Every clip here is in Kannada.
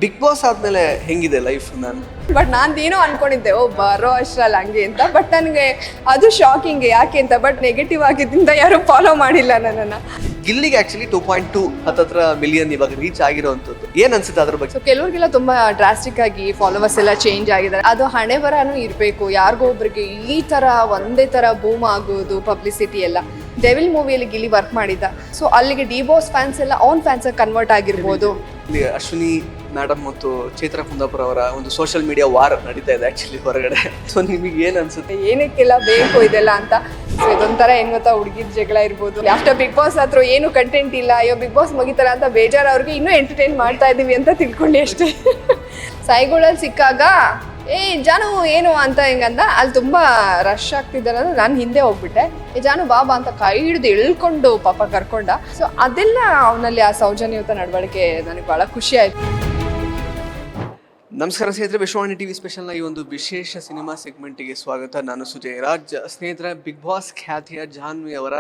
ಬಿಗ್ ಬಾಸ್ ಆದ್ಮೇಲೆ ಹೆಂಗಿದೆ ಲೈಫ್? ನಾನೇನೋ ಅನ್ಕೊಂಡಿದ್ದೆ ಬರೋ ಅಷ್ಟ್ರಲ್ಲಿ ಹಂಗೆ ಅಂತ. ಬಟ್ ನನಗೆ ಅದು ಶಾಕಿಂಗ್ ಯಾಕೆ ಅಂತ. ಬಟ್ ನೆಗೆಟಿವ್ ಆಗಿದ್ದರಿಂದ ಯಾರು ಫಾಲೋ ಮಾಡಿಲ್ಲ ನನ್ನನ್ನು. ಗಿಲ್ಲಿಗೆ ಆಕ್ಚುಲಿ 2.2 ಹತ್ತತ್ರ ಮಿಲಿಯನ್ ಇವಾಗ ರೀಚ್ ಆಗಿರೋವಂಥದ್ದು. ಏನ್ ಅನ್ಸುತ್ತೆ ಅದ್ರ ಬಗ್ಗೆ? ಸೊ ಕೆಲವ್ರಿಗೆಲ್ಲ ತುಂಬ ಡ್ರಾಸ್ಟಿಕ್ ಆಗಿ ಫಾಲೋವರ್ಸ್ ಎಲ್ಲ ಚೇಂಜ್ ಆಗಿದ್ದಾರೆ. ಅದು ಹಣೆ ಬರನೂ ಇರಬೇಕು. ಯಾರಿಗೋ ಒಬ್ರಿಗೆ ಈ ಥರ ಒಂದೇ ಥರ ಬೂಮ್ ಆಗೋದು ಪಬ್ಲಿಸಿಟಿ ಎಲ್ಲ. ಡೆವಿಲ್ ಮೂವಿಯಲ್ಲಿ ಗಿಲ್ಲಿ ವರ್ಕ್ ಮಾಡಿದ್ದ. ಸೊ ಅಲ್ಲಿಗೆ ಡಿ ಬಾಸ್ ಫ್ಯಾನ್ಸ್ ಎಲ್ಲ ಅವ್ನ್ ಫ್ಯಾನ್ಸ್ ಕನ್ವರ್ಟ್ ಆಗಿರ್ಬೋದು. ಅಶ್ವಿನಿ ಮೇಡಮ್ ಮತ್ತು ಚೈತ್ರ ಕುಂದಾಪುರ ಅವರ ಒಂದು ಸೋಷಿಯಲ್ ಮೀಡಿಯಾ ವಾರ್ ನಡೀತಾ ಇದೆ ಆಕ್ಚುಲಿ ಹೊರಗಡೆ. ಸೊ ನಿಮಗೆ ಏನ್ ಅನ್ಸುತ್ತೆ? ಏನಕ್ಕೆಲ್ಲ ಬೇಕು ಇದೆಲ್ಲ ಅಂತ. ಸೊ ಇದೊಂಥರ ಏನ್ ಗೊತ್ತಾ, ಹುಡುಗಿದ ಜಗಳ ಇರ್ಬೋದು. ಆಫ್ಟರ್ ಬಿಗ್ ಬಾಸ್ ಹತ್ರ ಏನು ಕಂಟೆಂಟ್ ಇಲ್ಲ, ಅಯ್ಯೋ ಬಿಗ್ ಬಾಸ್ ಮುಗಿತಾರ ಅಂತ ಬೇಜಾರು. ಅವ್ರಿಗೆ ಇನ್ನೂ ಎಂಟರ್ಟೈನ್ ಮಾಡ್ತಾ ಇದೀವಿ ಅಂತ ತಿಳ್ಕೊಂಡೆ ಅಷ್ಟೇ. ಸಾಯಿಗಳಲ್ಲಿ ಸಿಕ್ಕಾಗ ಜಾನು ಏನು ಅಂತ ಹಿಂಗಂದ. ಅಲ್ಲಿ ತುಂಬ ರಶ್ ಆಗ್ತಿದ್ದಾರೆ ಅಂದ್ರೆ ನಾನು ಹಿಂದೆ ಹೋಗ್ಬಿಟ್ಟೆ. ಜಾನು ಬಾಬಾ ಅಂತ ಕೈ ಹಿಡಿದು ಎಳ್ಕೊಂಡು ಪಾಪ ಕರ್ಕೊಂಡ. ಸೊ ಅದೆಲ್ಲ ಅವನಲ್ಲಿ ಆ ಸೌಜನ್ಯಯುತ ನಡವಳಿಕೆ ನನಗೆ ಭಾಳ ಖುಷಿ ಆಯ್ತು. ನಮಸ್ಕಾರ ಸ್ನೇಹಿತರೆ, ವಿಶ್ವವಾಣಿ ಟಿವಿ ಸ್ಪೆಷಲ್ನ ಈ ಒಂದು ವಿಶೇಷ ಸಿನಿಮಾ ಸೆಗ್ಮೆಂಟಿಗೆ ಸ್ವಾಗತ. ನಾನು ಸುಜಯ್ ರಾಜ್. ಸ್ನೇಹಿತರೆ, ಬಿಗ್ ಬಾಸ್ ಖ್ಯಾತಿಯ ಜಾನ್ವಿ ಅವರ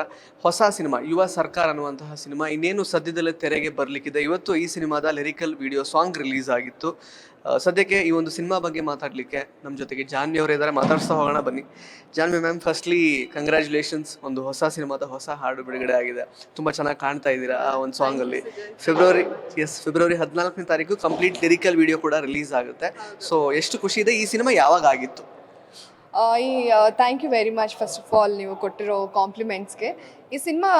ಹೊಸ ಸಿನಿಮಾ ಯುವ ಸರ್ಕಾರ ಅನ್ನುವಂತಹ ಸಿನಿಮಾ ಇನ್ನೇನು ಸದ್ಯದಲ್ಲೇ ತೆರೆಗೆ ಬರಲಿಕ್ಕಿದೆ. ಇವತ್ತು ಈ ಸಿನಿಮಾದ ಲಿರಿಕಲ್ ವಿಡಿಯೋ ಸಾಂಗ್ ರಿಲೀಸ್ ಆಗಿತ್ತು. ಸದ್ಯಕ್ಕೆ ಈ ಒಂದು ಸಿನಿಮಾ ಬಗ್ಗೆ ಮಾತಾಡಲಿಕ್ಕೆ ನಮ್ಮ ಜೊತೆಗೆ ಜಾನ್ವಿ ಅವರು ಇದ್ದಾರೆ. ಮಾತಾಡ್ಸ್ತಾ ಹೋಗೋಣ ಬನ್ನಿ. Janhvi ma'am, firstly congratulations. ಒಂದು ಹೊಸ ಸಿನಿಮಾದ ಹೊಸ ಹಾಡು ಬಿಡುಗಡೆ ಆಗಿದೆ. ತುಂಬ ಚೆನ್ನಾಗಿ ಕಾಣ್ತಾ ಇದ್ದೀರಾ ಆ ಒಂದು ಸಾಂಗಲ್ಲಿ. ಫೆಬ್ರವರಿ 14ನೇ ತಾರೀಕು ಕಂಪ್ಲೀಟ್ ಲಿರಿಕಲ್ ವಿಡಿಯೋ ಕೂಡ ರಿಲೀಸ್ ಆಗುತ್ತೆ. ಸೊ ಎಷ್ಟು ಖುಷಿ ಇದೆ. ಈ ಸಿನಿಮಾ ಯಾವಾಗ ಆಗಿತ್ತು? Thank you very much first of all ನೀವು ಕೊಟ್ಟಿರೋ ಕಾಂಪ್ಲಿಮೆಂಟ್ಸ್ಗೆ. ಈ ಸಿನಿಮಾ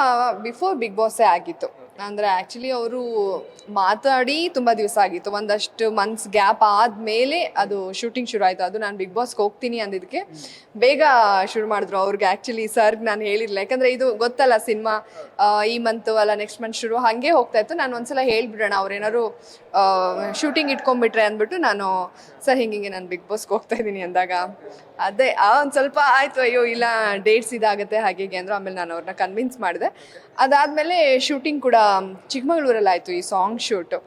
ಬಿಫೋರ್ ಬಿಗ್ ಬಾಸೇ ಆಗಿತ್ತು. ಅಂದರೆ ಆ್ಯಕ್ಚುಲಿ ಅವರು ಮಾತಾಡಿ ತುಂಬ ದಿವಸ ಆಗಿತ್ತು. ಒಂದಷ್ಟು ಮಂತ್ಸ್ ಗ್ಯಾಪ್ ಆದಮೇಲೆ ಅದು ಶೂಟಿಂಗ್ ಶುರು ಆಯಿತು. ಅದು ನಾನು ಬಿಗ್ ಬಾಸ್ಗೆ ಹೋಗ್ತೀನಿ ಅಂದಿದ್ದಕ್ಕೆ ಬೇಗ ಶುರು ಮಾಡಿದ್ರು. ಅವ್ರಿಗೆ ಆ್ಯಕ್ಚುಲಿ ಸರ್ಗೆ ನಾನು ಹೇಳಿರಲಿಲ್ಲ. ಯಾಕಂದರೆ ಇದು ಗೊತ್ತಲ್ಲ, ಸಿನಿಮಾ ಈ ಮಂತು ಅಲ್ಲ ನೆಕ್ಸ್ಟ್ ಮಂತ್ ಶುರು ಹಾಗೆ ಹೋಗ್ತಾಯಿತ್ತು. ನಾನು ಒಂದ್ಸಲ ಹೇಳ್ಬಿಡೋಣ, ಅವ್ರೇನಾದ್ರು ಶೂಟಿಂಗ್ ಇಟ್ಕೊಂಡ್ಬಿಟ್ರೆ ಅಂದ್ಬಿಟ್ಟು ನಾನು ಸರ್ ಹಿಂಗೆ ನಾನು ಬಿಗ್ ಬಾಸ್ಗೆ ಹೋಗ್ತಾಯಿದ್ದೀನಿ ಅಂದಾಗ ಅದೇ ಒಂದು ಸ್ವಲ್ಪ ಆಯಿತು, ಅಯ್ಯೋ ಇಲ್ಲ ಡೇಟ್ಸ್ ಇದಾಗುತ್ತೆ ಹಾಗೆ ಅಂದರು. ಆಮೇಲೆ ನಾನು ಅವ್ರನ್ನ ಕನ್ವಿನ್ಸ್ ಮಾಡಿದೆ. ಅದಾದಮೇಲೆ ಶೂಟಿಂಗ್ ಕೂಡ ಚಿಕ್ಕಮಗಳೂರಲ್ಲಿ ಆಯಿತು, ಈ ಸಾಂಗ್ ಶೂಟು.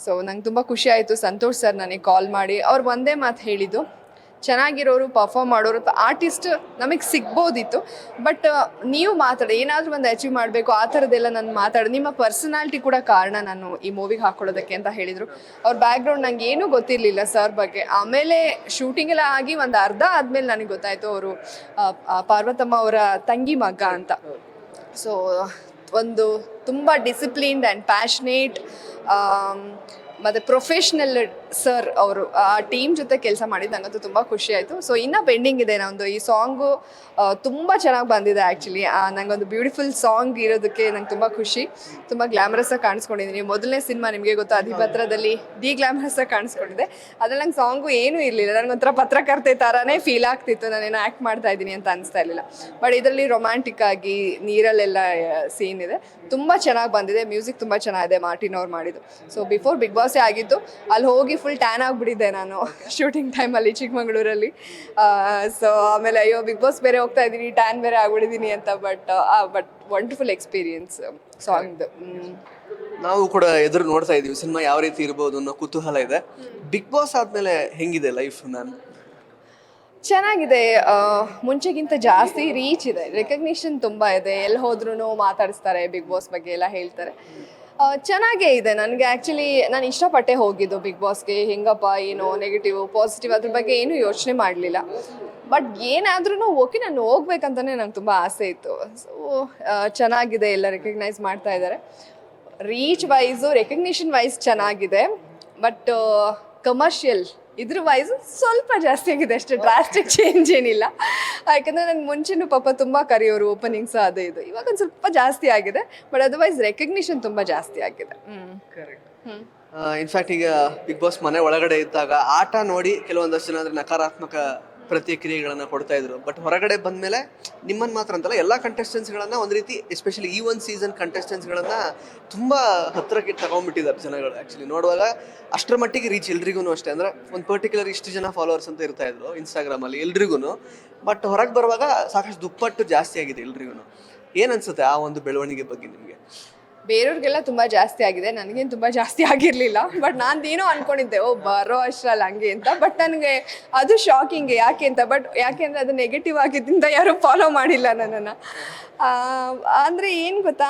ಸೊ ನಂಗೆ ತುಂಬ ಖುಷಿ ಆಯಿತು. ಸಂತೋಷ್ ಸರ್ ನನಗೆ ಕಾಲ್ ಮಾಡಿ ಅವ್ರು ಒಂದೇ ಮಾತು ಹೇಳಿದ್ದು, ಚೆನ್ನಾಗಿರೋರು ಪರ್ಫಾರ್ಮ್ ಮಾಡೋರು ಆರ್ಟಿಸ್ಟ್ ನಮಗೆ ಸಿಗ್ಬೋದಿತ್ತು, ಬಟ್ ನೀವು ಮಾತಾಡಿ ಏನಾದರೂ ಒಂದು ಅಚೀವ್ ಮಾಡಬೇಕು ಆ ಥರದ್ದೆಲ್ಲ ನಾನು ಮಾತಾಡಿ, ನಿಮ್ಮ ಪರ್ಸನಾಲಿಟಿ ಕೂಡ ಕಾರಣ ನಾನು ಈ ಮೂವಿಗೆ ಹಾಕ್ಕೊಳ್ಳೋದಕ್ಕೆ ಅಂತ ಹೇಳಿದರು. ಅವ್ರ ಬ್ಯಾಕ್ಗ್ರೌಂಡ್ ನಂಗೆ ಏನೂ ಗೊತ್ತಿರಲಿಲ್ಲ ಸರ್ ಬಗ್ಗೆ. ಆಮೇಲೆ ಶೂಟಿಂಗ್ ಎಲ್ಲ ಆಗಿ ಒಂದು ಅರ್ಧ ಆದಮೇಲೆ ನನಗೆ ಗೊತ್ತಾಯಿತು ಅವರು ಪಾರ್ವತಮ್ಮ ಅವರ ತಂಗಿ ಮಗ ಅಂತ. ಸೊ ಒಂದು ತುಂಬ ಡಿಸಿಪ್ಲಿನ್ಡ್ ಆ್ಯಂಡ್ ಪ್ಯಾಷನೇಟ್ ಮತ್ತು ಪ್ರೊಫೆಷ್ನಲ್ ಸರ್ ಅವರು. ಆ ಟೀಮ್ ಜೊತೆ ಕೆಲಸ ಮಾಡಿದ್ದು ನನಗಂತೂ ತುಂಬ ಖುಷಿ ಆಯಿತು. ಸೊ ಇನ್ನೂ ಪೆಂಡಿಂಗ್ ಇದೆ ನಮ್ಮದು ಈ ಸಾಂಗು. ತುಂಬ ಚೆನ್ನಾಗಿ ಬಂದಿದೆ ಆ್ಯಕ್ಚುಲಿ. ನನಗೊಂದು ಬ್ಯೂಟಿಫುಲ್ ಸಾಂಗ್ ಇರೋದಕ್ಕೆ ನಂಗೆ ತುಂಬ ಖುಷಿ. ತುಂಬ ಗ್ಲಾಮರಸ್ಸಾಗಿ ಕಾಣಿಸ್ಕೊಂಡಿದ್ದೀನಿ. ಮೊದಲನೇ ಸಿನಿಮಾ ನಿಮಗೆ ಗೊತ್ತಾ, ಅಧಿಪತ್ರದಲ್ಲಿ ಗ್ಲಾಮರಸ್ಸಾಗಿ ಕಾಣಿಸ್ಕೊಂಡಿದ್ದೆ. ಅದ್ರಲ್ಲಿ ನಂಗೆ ಸಾಂಗು ಏನೂ ಇರಲಿಲ್ಲ. ನನಗೊಂಥರ ಪತ್ರಕರ್ತೆ ಥರನೇ ಫೀಲ್ ಆಗ್ತಿತ್ತು. ನಾನೇನೋ ಆ್ಯಕ್ಟ್ ಮಾಡ್ತಾ ಇದ್ದೀನಿ ಅಂತ ಅನಿಸ್ತಾ ಇರಲಿಲ್ಲ. ಬಟ್ ಇದರಲ್ಲಿ ರೊಮ್ಯಾಂಟಿಕ್ ಆಗಿ ನೀರಲ್ಲೆಲ್ಲ ಸೀನ್ ಇದೆ. ತುಂಬ ಚೆನ್ನಾಗಿ ಬಂದಿದೆ. ಮ್ಯೂಸಿಕ್ ತುಂಬ ಚೆನ್ನಾಗಿದೆ, ಮಾರ್ಟಿನ್ ಅವ್ರು ಮಾಡಿದ್ದು. ಸೊ ಬಿಫೋರ್ ಬಿಗ್ ಬಾಸೇ ಆಗಿತ್ತು. ಅಲ್ಲಿ ಹೋಗಿ ಫುಲ್ ಟ್ಯಾನ್ ಆಗಿಬಿಟ್ಟಿದ್ದೆ ನಾನು ಶೂಟಿಂಗ್ ಟೈಮಲ್ಲಿ ಚಿಕ್ಕಮಗಳೂರಲ್ಲಿ. ಸೊ ಆಮೇಲೆ ಅಯ್ಯೋ ಬಿಗ್ ಬಾಸ್ ಬೇರೆ ಹೋಗ್ತಾ ಇದ್ದೀನಿ, ಟ್ಯಾನ್ ಬೇರೆ ಆಗ್ಬಿಟ್ಟಿದ್ದೀನಿ ಅಂತ. ಬಟ್ ವಂಡರ್ಫುಲ್ ಎಕ್ಸ್ಪೀರಿಯನ್ಸ್ ಸಾಂಗ್ದು. ನಾವು ಕೂಡ ಎದುರು ನೋಡ್ತಾ ಇದ್ದೀವಿ ಸಿನಿಮಾ ಯಾವ ರೀತಿ ಇರ್ಬೋದು ಅನ್ನೋ ಕುತೂಹಲ ಇದೆ. ಬಿಗ್ ಬಾಸ್ ಆದಮೇಲೆ ಹೆಂಗಿದೆ ಲೈಫ್? ಚೆನ್ನಾಗಿದೆ. ಮುಂಚೆಗಿಂತ ಜಾಸ್ತಿ ರೀಚ್ ಇದೆ, ರೆಕಗ್ನಿಷನ್ ತುಂಬ ಇದೆ. ಎಲ್ಲಿ ಹೋದ್ರೂ ಮಾತಾಡಿಸ್ತಾರೆ, ಬಿಗ್ ಬಾಸ್ ಬಗ್ಗೆ ಎಲ್ಲ ಹೇಳ್ತಾರೆ. ಚೆನ್ನಾಗೇ ಇದೆ. ನನಗೆ ಆ್ಯಕ್ಚುಲಿ ನಾನು ಇಷ್ಟಪಟ್ಟೆ ಹೋಗಿದ್ದು ಬಿಗ್ ಬಾಸ್ಗೆ. ಹೆಂಗಪ್ಪ ಏನೋ ನೆಗೆಟಿವ್ ಪಾಸಿಟಿವ್ ಅದ್ರ ಬಗ್ಗೆ ಏನೂ ಯೋಚನೆ ಮಾಡಲಿಲ್ಲ. ಬಟ್ ಏನಾದ್ರೂ ಓಕೆ, ನಾನು ಹೋಗ್ಬೇಕಂತಲೇ ನಂಗೆ ತುಂಬ ಆಸೆ ಇತ್ತು. ಸೊ ಚೆನ್ನಾಗಿದೆ, ಎಲ್ಲ ರೆಕಗ್ನೈಸ್ ಮಾಡ್ತಾ ಇದ್ದಾರೆ. ರೀಚ್ ವೈಸು ರೆಕಗ್ನಿಷನ್ ವೈಸ್ ಚೆನ್ನಾಗಿದೆ. ಬಟ್ ಕಮರ್ಷಿಯಲ್ ಇದ್ರ ವೈಸು ಸ್ವಲ್ಪ ಜಾಸ್ತಿ ಆಗಿದೆ ಅಷ್ಟೇ. ಡ್ರಾಸ್ಟಿಕ್ ಚೇಂಜ್ ಏನಿಲ್ಲ. ಯಾಕಂದರೆ ನಂಗೆ ಮುಂಚೆನೂ ಪಾಪ ತುಂಬ ಕರೆಯೋರು ಓಪನಿಂಗ್ಸ್ ಅದು ಇದು. ಇವಾಗ ಒಂದು ಸ್ವಲ್ಪ ಜಾಸ್ತಿ ಆಗಿದೆ. ಬಟ್ ಅದರ್ವೈಸ್ ರೆಕಗ್ನಿಷನ್ ತುಂಬ ಜಾಸ್ತಿ ಆಗಿದೆ. ಇನ್ಫ್ಯಾಕ್ಟ್ ಈಗ ಬಿಗ್ ಬಾಸ್ ಮನೆ ಒಳಗಡೆ ಇದ್ದಾಗ ಆಟ ನೋಡಿ ಕೆಲವೊಂದಷ್ಟು ಜನ ಅಂದರೆ ನಕಾರಾತ್ಮಕ ಪ್ರತಿಕ್ರಿಯೆಗಳನ್ನು ಕೊಡ್ತಾ ಇದ್ರು. ಬಟ್ ಹೊರಗಡೆ ಬಂದಮೇಲೆ ನಿಮ್ಮನ್ನು ಮಾತ್ರ ಅಂತಲ್ಲ, ಎಲ್ಲ ಕಂಟೆಸ್ಟೆಂಟ್ಸ್ಗಳನ್ನು ಒಂದು ರೀತಿ ಎಸ್ಪೆಷಲಿ ಈ ಒಂದು ಸೀಸನ್ ಕಂಟೆಸ್ಟೆಂಟ್ಸ್ಗಳನ್ನು ತುಂಬ ಹತ್ತಿರಕ್ಕೆ ತಗೊಂಡ್ಬಿಟ್ಟಿದ್ದಾರೆ ಜನಗಳು. ಆ್ಯಕ್ಚುಲಿ ನೋಡುವಾಗ ಅಷ್ಟರ ಮಟ್ಟಿಗೆ ರೀಚ್ ಎಲ್ರಿಗೂ ಅಷ್ಟೇ. ಅಂದರೆ ಒಂದು ಪರ್ಟಿಕ್ಯುಲರ್ ಇಷ್ಟು ಜನ ಫಾಲೋವರ್ಸ್ ಅಂತ ಇರ್ತಾ ಇದ್ರು ಇನ್ಸ್ಟಾಗ್ರಾಮಲ್ಲಿ ಎಲ್ರಿಗೂ. ಬಟ್ ಹೊರಗೆ ಬರುವಾಗ ಸಾಕಷ್ಟು ದುಪ್ಪಟ್ಟು ಜಾಸ್ತಿ ಆಗಿದೆ ಎಲ್ರಿಗೂ. ಏನು ಅನಿಸುತ್ತೆ ಆ ಒಂದು ಬೆಳವಣಿಗೆ ಬಗ್ಗೆ ನಿಮಗೆ? ಬೇರೆಯವ್ರಿಗೆಲ್ಲ ತುಂಬ ಜಾಸ್ತಿ ಆಗಿದೆ, ನನಗೇನು ತುಂಬ ಜಾಸ್ತಿ ಆಗಿರಲಿಲ್ಲ. ಬಟ್ ನಾನೇನೋ ಅಂದ್ಕೊಂಡಿದ್ದೆ, ಓ ಬರೋ ಅಷ್ಟರಲ್ಲಿ ಹಂಗೆ ಅಂತ. ಬಟ್ ನನಗೆ ಅದು ಶಾಕಿಂಗ್ ಯಾಕೆ ಅಂತ. ಬಟ್ ಯಾಕೆಂದರೆ ಅದು ನೆಗೆಟಿವ್ ಆಗಿದ್ದರಿಂದ ಯಾರೂ ಫಾಲೋ ಮಾಡಿಲ್ಲ ನನ್ನನ್ನು. ಅಂದರೆ ಏನು ಗೊತ್ತಾ,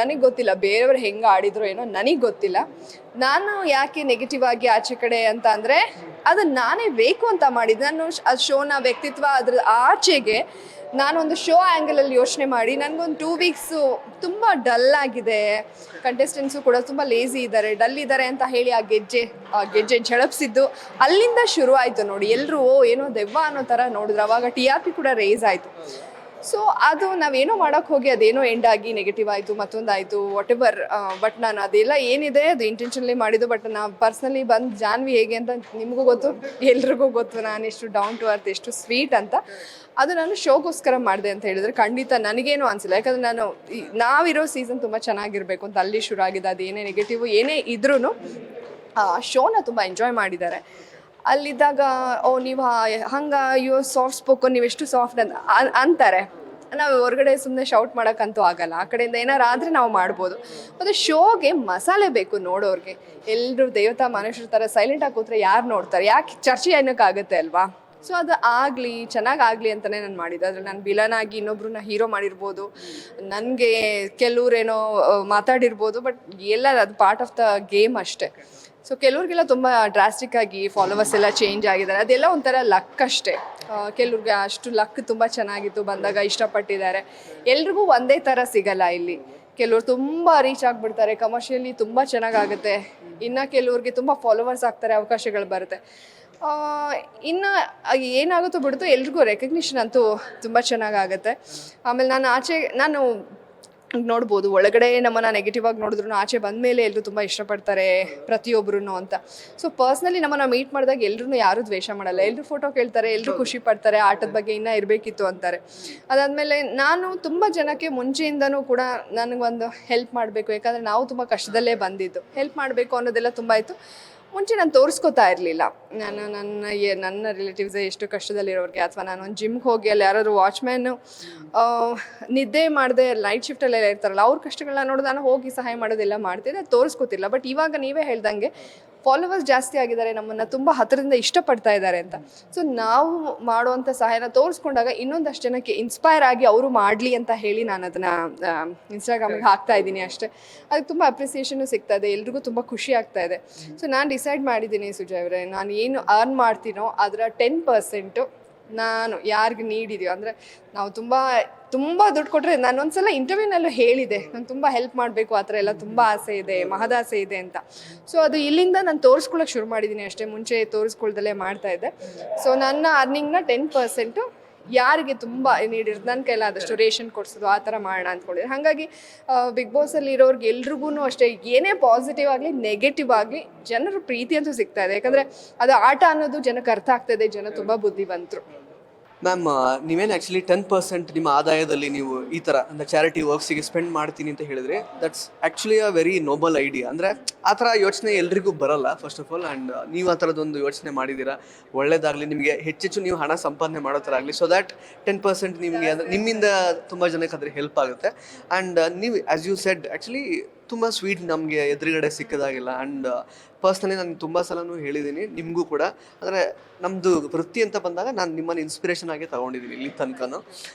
ನನಗೆ ಗೊತ್ತಿಲ್ಲ ಬೇರೆಯವ್ರು ಹೆಂಗೆ ಆಡಿದ್ರು ಏನೋ ನನಗೆ ಗೊತ್ತಿಲ್ಲ. ನಾನು ಯಾಕೆ ನೆಗೆಟಿವ್ ಆಗಿ ಆಚೆ ಕಡೆ ಅಂತ ಅಂದರೆ, ಅದು ನಾನೇ ಬೇಕು ಅಂತ ಮಾಡಿದ್ದು. ನಾನು ಅದು ಶೋನ ವ್ಯಕ್ತಿತ್ವ ಅದ್ರ ಆಚೆಗೆ ನಾನೊಂದು ಶೋ ಆ್ಯಂಗಲಲ್ಲಿ ಯೋಚನೆ ಮಾಡಿ ನನಗೊಂದು 2 ವೀಕ್ಸು ತುಂಬ ಡಲ್ ಆಗಿದೆ, ಕಂಟೆಸ್ಟೆಂಟ್ಸು ಕೂಡ ತುಂಬ ಲೇಸಿ ಇದ್ದಾರೆ, ಡಲ್ ಇದ್ದಾರೆ ಅಂತ ಹೇಳಿ ಆ ಗೆಜ್ಜೆ ಝಳಪಿಸಿದ್ದು ಅಲ್ಲಿಂದ ಶುರು ಆಯಿತು ನೋಡಿ. ಎಲ್ಲರೂ ಏನೋ ದೆವ್ವ ಅನ್ನೋ ಥರ ನೋಡಿದ್ರು. ಅವಾಗ TRP ಕೂಡ ರೇಸ್ ಆಯಿತು. ಸೊ ಅದು ನಾವೇನೋ ಮಾಡೋಕ್ಕೆ ಹೋಗಿ ಅದೇನೋ ಎಂಡ್ ಆಗಿ ನೆಗೆಟಿವ್ ಆಯಿತು, ಮತ್ತೊಂದಾಯಿತು, ವಾಟ್ ಎವರ್. ಬಟ್ ನಾನು ಅದೆಲ್ಲ ಏನಿದೆ ಅದು ಇಂಟೆನ್ಷನ್ಲಿ ಮಾಡಿದ್ದು. ಬಟ್ ನಾವು ಪರ್ಸ್ನಲಿ ಬಂದು ಜಾನ್ವಿ ಹೇಗೆ ಅಂತ ನಿಮಗೂ ಗೊತ್ತು, ಎಲ್ರಿಗೂ ಗೊತ್ತು ನಾನು ಎಷ್ಟು ಡೌನ್ ಟು ಅರ್ತ್, ಎಷ್ಟು ಸ್ವೀಟ್ ಅಂತ. ಅದು ನಾನು ಶೋಗೋಸ್ಕರ ಮಾಡಿದೆ ಅಂತ ಹೇಳಿದ್ರೆ ಖಂಡಿತ ನನಗೇನು ಅನಿಸಿಲ್ಲ. ಯಾಕಂದರೆ ನಾವಿರೋ ಸೀಸನ್ ತುಂಬ ಚೆನ್ನಾಗಿರಬೇಕು ಅಂತ ಅಲ್ಲಿ ಶುರು ಆಗಿದೆ. ಅದು ಏನೇ ನೆಗೆಟಿವ್ ಏನೇ ಇದ್ರೂ ಆ ಶೋನ ತುಂಬ ಎಂಜಾಯ್ ಮಾಡಿದ್ದಾರೆ. ಅಲ್ಲಿದ್ದಾಗ ನೀವು ಹಂಗೆ ಸಾಫ್ಟ್ ಸ್ಪೋಕನ್, ನೀವು ಎಷ್ಟು ಸಾಫ್ಟ್ ಅಂತಾರೆ. ನಾವು ಹೊರಗಡೆ ಸುಮ್ಮನೆ ಶೌಟ್ ಮಾಡೋಕ್ಕಂತೂ ಆಗಲ್ಲ. ಆ ಕಡೆಯಿಂದ ಏನಾರು ಆದರೆ ನಾವು ಮಾಡ್ಬೋದು. ಮತ್ತು ಶೋಗೆ ಮಸಾಲೆ ಬೇಕು ನೋಡೋರಿಗೆ. ಎಲ್ಲರೂ ದೇವತಾ ಮನುಷ್ಯರ ಥರ ಸೈಲೆಂಟಾಗಿ ಕೂತ್ರೆ ಯಾರು ನೋಡ್ತಾರೆ? ಯಾಕೆ ಚರ್ಚೆ ಏನಕ್ಕಾಗುತ್ತೆ ಅಲ್ವಾ? ಸೊ ಅದು ಆಗಲಿ, ಚೆನ್ನಾಗಾಗಲಿ ಅಂತಲೇ ನಾನು ಮಾಡಿದ್ದೆ. ಅದ್ರಲ್ಲಿ ನಾನು ವಿಲನ್ ಆಗಿ ಇನ್ನೊಬ್ರನ್ನ ಹೀರೋ ಮಾಡಿರ್ಬೋದು, ನನಗೆ ಕೆಲವ್ರೇನೋ ಮಾತಾಡಿರ್ಬೋದು. ಬಟ್ ಎಲ್ಲ ಅದು ಪಾರ್ಟ್ ಆಫ್ ದ ಗೇಮ್ ಅಷ್ಟೇ. ಸೊ ಕೆಲವ್ರಿಗೆಲ್ಲ ತುಂಬ ಡ್ರಾಸ್ಟಿಕ್ ಆಗಿ ಫಾಲೋವರ್ಸ್ ಎಲ್ಲ ಚೇಂಜ್ ಆಗಿದ್ದಾರೆ. ಅದೆಲ್ಲ ಒಂಥರ ಲಕ್ ಅಷ್ಟೇ. ಕೆಲವ್ರಿಗೆ ಅಷ್ಟು ಲಕ್ ತುಂಬ ಚೆನ್ನಾಗಿತ್ತು, ಬಂದಾಗ ಇಷ್ಟಪಟ್ಟಿದ್ದಾರೆ. ಎಲ್ರಿಗೂ ಒಂದೇ ಥರ ಸಿಗಲ್ಲ ಇಲ್ಲಿ. ಕೆಲವ್ರು ತುಂಬ ರೀಚ್ ಆಗಿಬಿಡ್ತಾರೆ, ಕಮರ್ಷಿಯಲಿ ತುಂಬ ಚೆನ್ನಾಗಾಗುತ್ತೆ. ಇನ್ನು ಕೆಲವ್ರಿಗೆ ತುಂಬ ಫಾಲೋವರ್ಸ್ ಆಗ್ತಾರೆ, ಅವಕಾಶಗಳು ಬರುತ್ತೆ. ಇನ್ನು ಏನಾಗುತ್ತೋ ಬಿಡುತ್ತೋ ಎಲ್ರಿಗೂ ರೆಕಗ್ನಿಷನ್ ಅಂತೂ ತುಂಬ ಚೆನ್ನಾಗಾಗುತ್ತೆ. ಆಮೇಲೆ ನಾನು ನೋಡ್ಬೋದು ಒಳಗಡೆ ನಮ್ಮನ್ನು ನೆಗೆಟಿವ್ ಆಗಿ ನೋಡಿದ್ರು ಆಚೆ ಬಂದಮೇಲೆ ಎಲ್ಲರೂ ತುಂಬ ಇಷ್ಟಪಡ್ತಾರೆ ಪ್ರತಿಯೊಬ್ಬರೂ ಅಂತ. ಸೊ ಪರ್ಸ್ನಲಿ ನಮ್ಮನ್ನು ಮೀಟ್ ಮಾಡಿದಾಗ ಎಲ್ಲರೂ ಯಾರೂ ದ್ವೇಷ ಮಾಡಲ್ಲ, ಎಲ್ಲರೂ ಫೋಟೋ ಕೇಳ್ತಾರೆ, ಎಲ್ಲರೂ ಖುಷಿ ಪಡ್ತಾರೆ, ಆಟದ ಬಗ್ಗೆ ಇನ್ನೂ ಇರಬೇಕಿತ್ತು ಅಂತಾರೆ. ಅದಾದಮೇಲೆ ನಾನು ತುಂಬ ಜನಕ್ಕೆ ಮುಂಚೆಯಿಂದನೂ ಕೂಡ ನನಗೊಂದು ಹೆಲ್ಪ್ ಮಾಡಬೇಕು, ಯಾಕಂದರೆ ನಾವು ತುಂಬ ಕಷ್ಟದಲ್ಲೇ ಬಂದಿದ್ದು, ಹೆಲ್ಪ್ ಮಾಡಬೇಕು ಅನ್ನೋದೆಲ್ಲ ತುಂಬ ಇತ್ತು. ಮುಂಚೆ ನಾನು ತೋರಿಸ್ಕೋತಾ ಇರಲಿಲ್ಲ. ನನ್ನ ರಿಲೇಟಿವ್ಸೇ ಎಷ್ಟು ಕಷ್ಟದಲ್ಲಿರೋರಿಗೆ, ಅಥವಾ ನಾನು ಒಂದು ಜಿಮ್ಗೆ ಹೋಗಿ ಅಲ್ಲಿ ಯಾರಾದ್ರು ವಾಚ್ಮ್ಯಾನು ನಿದ್ದೆ ಮಾಡದೆ ನೈಟ್ ಶಿಫ್ಟಲ್ಲೆಲ್ಲ ಇರ್ತಾರಲ್ಲ, ಅವ್ರ ಕಷ್ಟಗಳನ್ನ ನೋಡಿ ನಾನು ಹೋಗಿ ಸಹಾಯ ಮಾಡೋದೆಲ್ಲ ಮಾಡ್ತಿದ್ದೆ, ಅದು ತೋರಿಸ್ಕೋತಿಲ್ಲ. ಬಟ್ ಇವಾಗ ನೀವೇ ಹೇಳ್ದಂಗೆ ಫಾಲೋವರ್ಸ್ ಜಾಸ್ತಿ ಆಗಿದ್ದಾರೆ, ನಮ್ಮನ್ನು ತುಂಬ ಹತ್ತಿರದಿಂದ ಇಷ್ಟಪಡ್ತಾ ಇದ್ದಾರೆ ಅಂತ. ಸೊ ನಾವು ಮಾಡುವಂಥ ಸಹಾಯನ ತೋರಿಸ್ಕೊಂಡಾಗ ಇನ್ನೊಂದಷ್ಟು ಜನಕ್ಕೆ ಇನ್ಸ್ಪೈರ್ ಆಗಿ ಅವರು ಮಾಡಲಿ ಅಂತ ಹೇಳಿ ನಾನು ಅದನ್ನು ಇನ್ಸ್ಟಾಗ್ರಾಮಿಗೆ ಹಾಕ್ತಾ ಇದ್ದೀನಿ ಅಷ್ಟೇ. ಅದಕ್ಕೆ ತುಂಬ ಅಪ್ರಿಸಿಯೇಷನು ಸಿಗ್ತಾ ಇದೆ, ಎಲ್ರಿಗೂ ತುಂಬ ಖುಷಿ ಆಗ್ತಾ ಇದೆ. ಸೊ ನಾನು ಡಿಸೈಡ್ ಮಾಡಿದ್ದೀನಿ ಸುಜಯ್ ಅವರೇ, ನಾನು ಏನು ಅರ್ನ್ ಮಾಡ್ತೀನೋ ಅದರ 10% ನಾನು ಯಾರಿಗೆ ನೀಡಿದೆಯೋ, ಅಂದರೆ ನಾವು ತುಂಬ ದುಡ್ಡು ಕೊಟ್ಟರೆ, ನಾನೊಂದ್ಸಲ ಇಂಟರ್ವ್ಯೂನಲ್ಲೂ ಹೇಳಿದೆ, ನಾನು ತುಂಬ ಹೆಲ್ಪ್ ಮಾಡಬೇಕು, ಆ ಥರ ಎಲ್ಲ ತುಂಬ ಆಸೆ ಇದೆ, ಮಹದಾಸೆ ಇದೆ ಅಂತ. ಸೊ ಅದು ಇಲ್ಲಿಂದ ನಾನು ತೋರಿಸ್ಕೊಳ್ಳೋಕೆ ಶುರು ಮಾಡಿದ್ದೀನಿ ಅಷ್ಟೇ, ಮುಂಚೆ ತೋರಿಸ್ಕೊಳ್ದಲ್ಲೇ ಮಾಡ್ತಾಯಿದ್ದೆ. ಸೊ ನನ್ನ ಅರ್ನಿಂಗ್ನ 10% ಯಾರಿಗೆ ತುಂಬ ನೀಡಿರೋದು, ನನ್ನ ಕೈಲಾದಷ್ಟು ರೇಷನ್ ಕೊಡಿಸೋದು, ಆ ಥರ ಮಾಡೋಣ ಅಂದ್ಕೊಂಡಿದ್ದೆ. ಹಾಗಾಗಿ ಬಿಗ್ ಬಾಸಲ್ಲಿ ಇರೋರ್ಗೆ ಎಲ್ರಿಗೂ ಅಷ್ಟೇ, ಏನೇ ಪಾಸಿಟಿವ್ ಆಗಲಿ ನೆಗೆಟಿವ್ ಆಗಲಿ ಜನರ ಪ್ರೀತಿ ಅಂತೂ ಸಿಗ್ತಾ ಇದೆ. ಯಾಕಂದರೆ ಅದು ಆಟ ಅನ್ನೋದು ಜನಕ್ಕೆ ಅರ್ಥ ಆಗ್ತಾಯಿದೆ, ಜನ ತುಂಬ ಬುದ್ಧಿವಂತರು. ಮ್ಯಾಮ್, ನೀವೇನು ಆ್ಯಕ್ಚುಲಿ 10% ನಿಮ್ಮ ಆದಾಯದಲ್ಲಿ ನೀವು ಈ ಥರ ಅಂದರೆ ಚಾರಿಟಿ ವರ್ಕ್ಸಿಗೆ ಸ್ಪೆಂಡ್ ಮಾಡ್ತೀನಿ ಅಂತ ಹೇಳಿದ್ರೆ, that's actually a very Nobel idea. ಅಂದರೆ ಆ ಥರ ಯೋಚನೆ ಎಲ್ರಿಗೂ ಬರಲ್ಲ ಫಸ್ಟ್ ಆಫ್ ಆಲ್. ಆ್ಯಂಡ್ ನೀವು ಆ ಥರದೊಂದು ಯೋಚನೆ ಮಾಡಿದ್ದೀರಾ, ಒಳ್ಳೇದಾಗಲಿ, ನಿಮಗೆ ಹೆಚ್ಚೆಚ್ಚು ನೀವು ಹಣ ಸಂಪಾದನೆ ಮಾಡೋ ಥರ ಆಗಲಿ. ಸೊ ದ್ಯಾಟ್ 10% ನಿಮಗೆ ಅಂದರೆ ನಿಮ್ಮಿಂದ ತುಂಬ ಜನಕ್ಕೆ ಅದ್ರ ಹೆಲ್ಪ್ ಆಗುತ್ತೆ. ಆ್ಯಂಡ್ ನೀವು ಆ್ಯಸ್ ಯು ಸೆಡ್ ಆ್ಯಕ್ಚುಲಿ ತುಂಬ ಸ್ವೀಟ್ ನಮಗೆ ಎದುರುಗಡೆ ಸಿಕ್ಕೋದಾಗಿಲ್ಲ. ಆ್ಯಂಡ್ ಪರ್ಸ್ನಲಿ ನಾನು ತುಂಬ ಸಲನೂ ಹೇಳಿದ್ದೀನಿ ನಿಮಗೂ ಕೂಡ, ಅಂದರೆ ನಮ್ಮದು ವೃತ್ತಿ ಅಂತ ಬಂದಾಗ ನಾನು ನಿಮ್ಮನ್ನು ಇನ್ಸ್ಪಿರೇಷನ್ ಆಗಿ ತೊಗೊಂಡಿದ್ದೀನಿ ಇಲ್ಲಿ ತನಕನೂ,